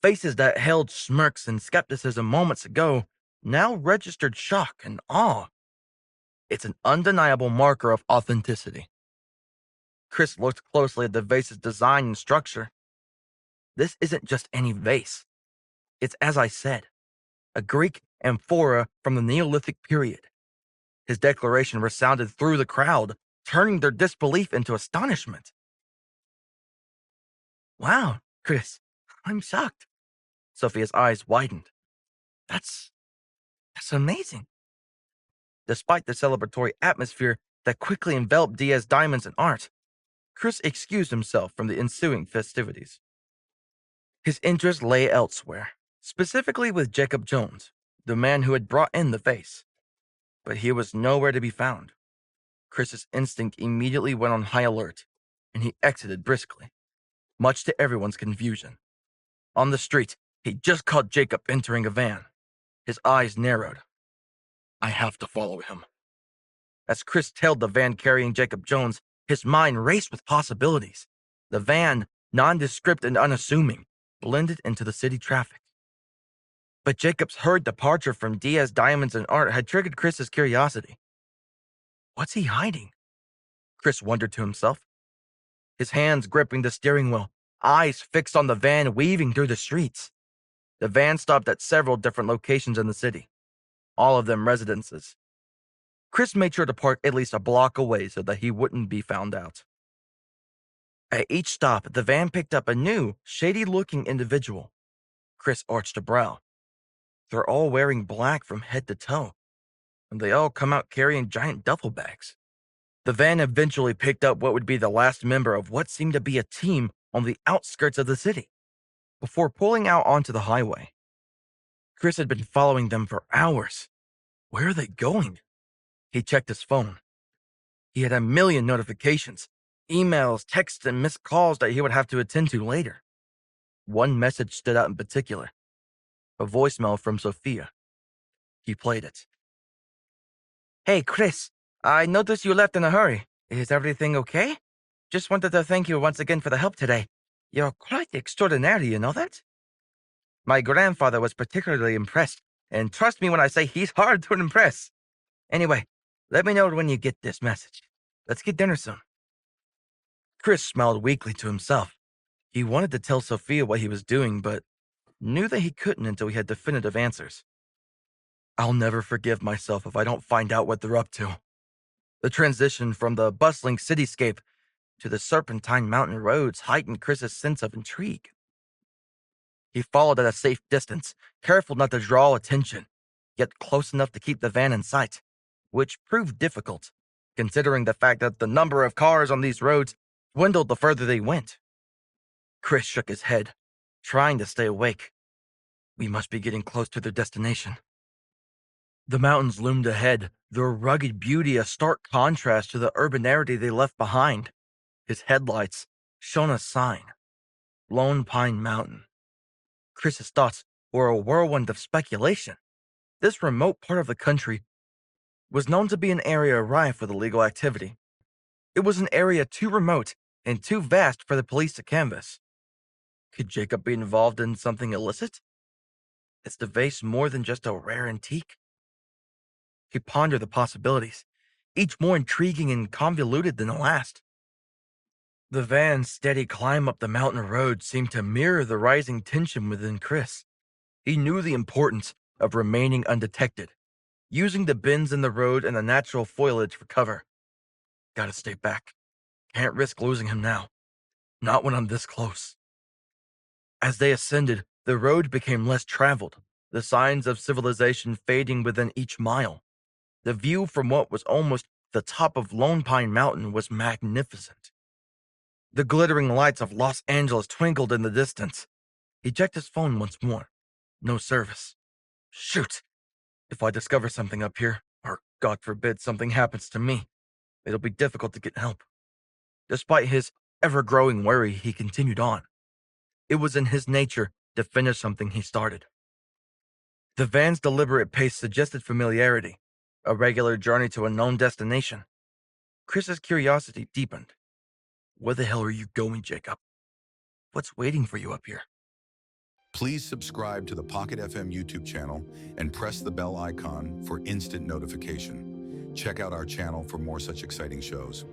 Faces that held smirks and skepticism moments ago now registered shock and awe. It's an undeniable marker of authenticity. Chris looked closely at the vase's design and structure. This isn't just any vase. It's, as I said, a Greek amphora from the Neolithic period. His declaration resounded through the crowd, turning their disbelief into astonishment. Wow, Chris, I'm shocked. Sophia's eyes widened. That's amazing. Despite the celebratory atmosphere that quickly enveloped Diaz's diamonds and art, Chris excused himself from the ensuing festivities. His interest lay elsewhere, specifically with Jacob Jones, the man who had brought in the vase. But he was nowhere to be found. Chris's instinct immediately went on high alert, and he exited briskly, much to everyone's confusion. On the street, he just caught Jacob entering a van. His eyes narrowed. I have to follow him. As Chris tailed the van carrying Jacob Jones, his mind raced with possibilities. The van, nondescript and unassuming, blended into the city traffic. But Jacob's hurried departure from Diaz Diamonds and Art had triggered Chris's curiosity. What's he hiding? Chris wondered to himself. His hands gripping the steering wheel, eyes fixed on the van weaving through the streets. The van stopped at several different locations in the city, all of them residences. Chris made sure to park at least a block away so that he wouldn't be found out. At each stop, the van picked up a new, shady-looking individual. Chris arched a brow. They're all wearing black from head to toe, and they all come out carrying giant duffel bags. The van eventually picked up what would be the last member of what seemed to be a team on the outskirts of the city, before pulling out onto the highway. Chris had been following them for hours. Where are they going? He checked his phone. He had a million notifications, emails, texts, and missed calls that he would have to attend to later. One message stood out in particular, a voicemail from Sophia. He played it. Hey, Chris, I noticed you left in a hurry. Is everything okay? Just wanted to thank you once again for the help today. You're quite extraordinary, you know that? My grandfather was particularly impressed, and trust me when I say he's hard to impress. Anyway, let me know when you get this message. Let's get dinner soon. Chris smiled weakly to himself. He wanted to tell Sophia what he was doing, but knew that he couldn't until he had definitive answers. I'll never forgive myself if I don't find out what they're up to. The transition from the bustling cityscape to the serpentine mountain roads heightened Chris's sense of intrigue. He followed at a safe distance, careful not to draw attention, yet close enough to keep the van in sight, which proved difficult, considering the fact that the number of cars on these roads dwindled the further they went. Chris shook his head, trying to stay awake. We must be getting close to their destination. The mountains loomed ahead, their rugged beauty a stark contrast to the urbanity they left behind. His headlights shone a sign, Lone Pine Mountain. Chris's thoughts were a whirlwind of speculation. This remote part of the country was known to be an area rife with illegal activity. It was an area too remote and too vast for the police to canvass. Could Jacob be involved in something illicit? Is the vase more than just a rare antique? He pondered the possibilities, each more intriguing and convoluted than the last. The van's steady climb up the mountain road seemed to mirror the rising tension within Chris. He knew the importance of remaining undetected, using the bends in the road and the natural foliage for cover. Gotta stay back. Can't risk losing him now. Not when I'm this close. As they ascended, the road became less traveled, the signs of civilization fading within each mile. The view from what was almost the top of Lone Pine Mountain was magnificent. The glittering lights of Los Angeles twinkled in the distance. He checked his phone once more. No service. Shoot! If I discover something up here, or God forbid something happens to me, it'll be difficult to get help. Despite his ever-growing worry, he continued on. It was in his nature to finish something he started. The van's deliberate pace suggested familiarity, a regular journey to a known destination. Chris's curiosity deepened. Where the hell are you going, Jacob? What's waiting for you up here? Please subscribe to the Pocket FM YouTube channel and press the bell icon for instant notification. Check out our channel for more such exciting shows.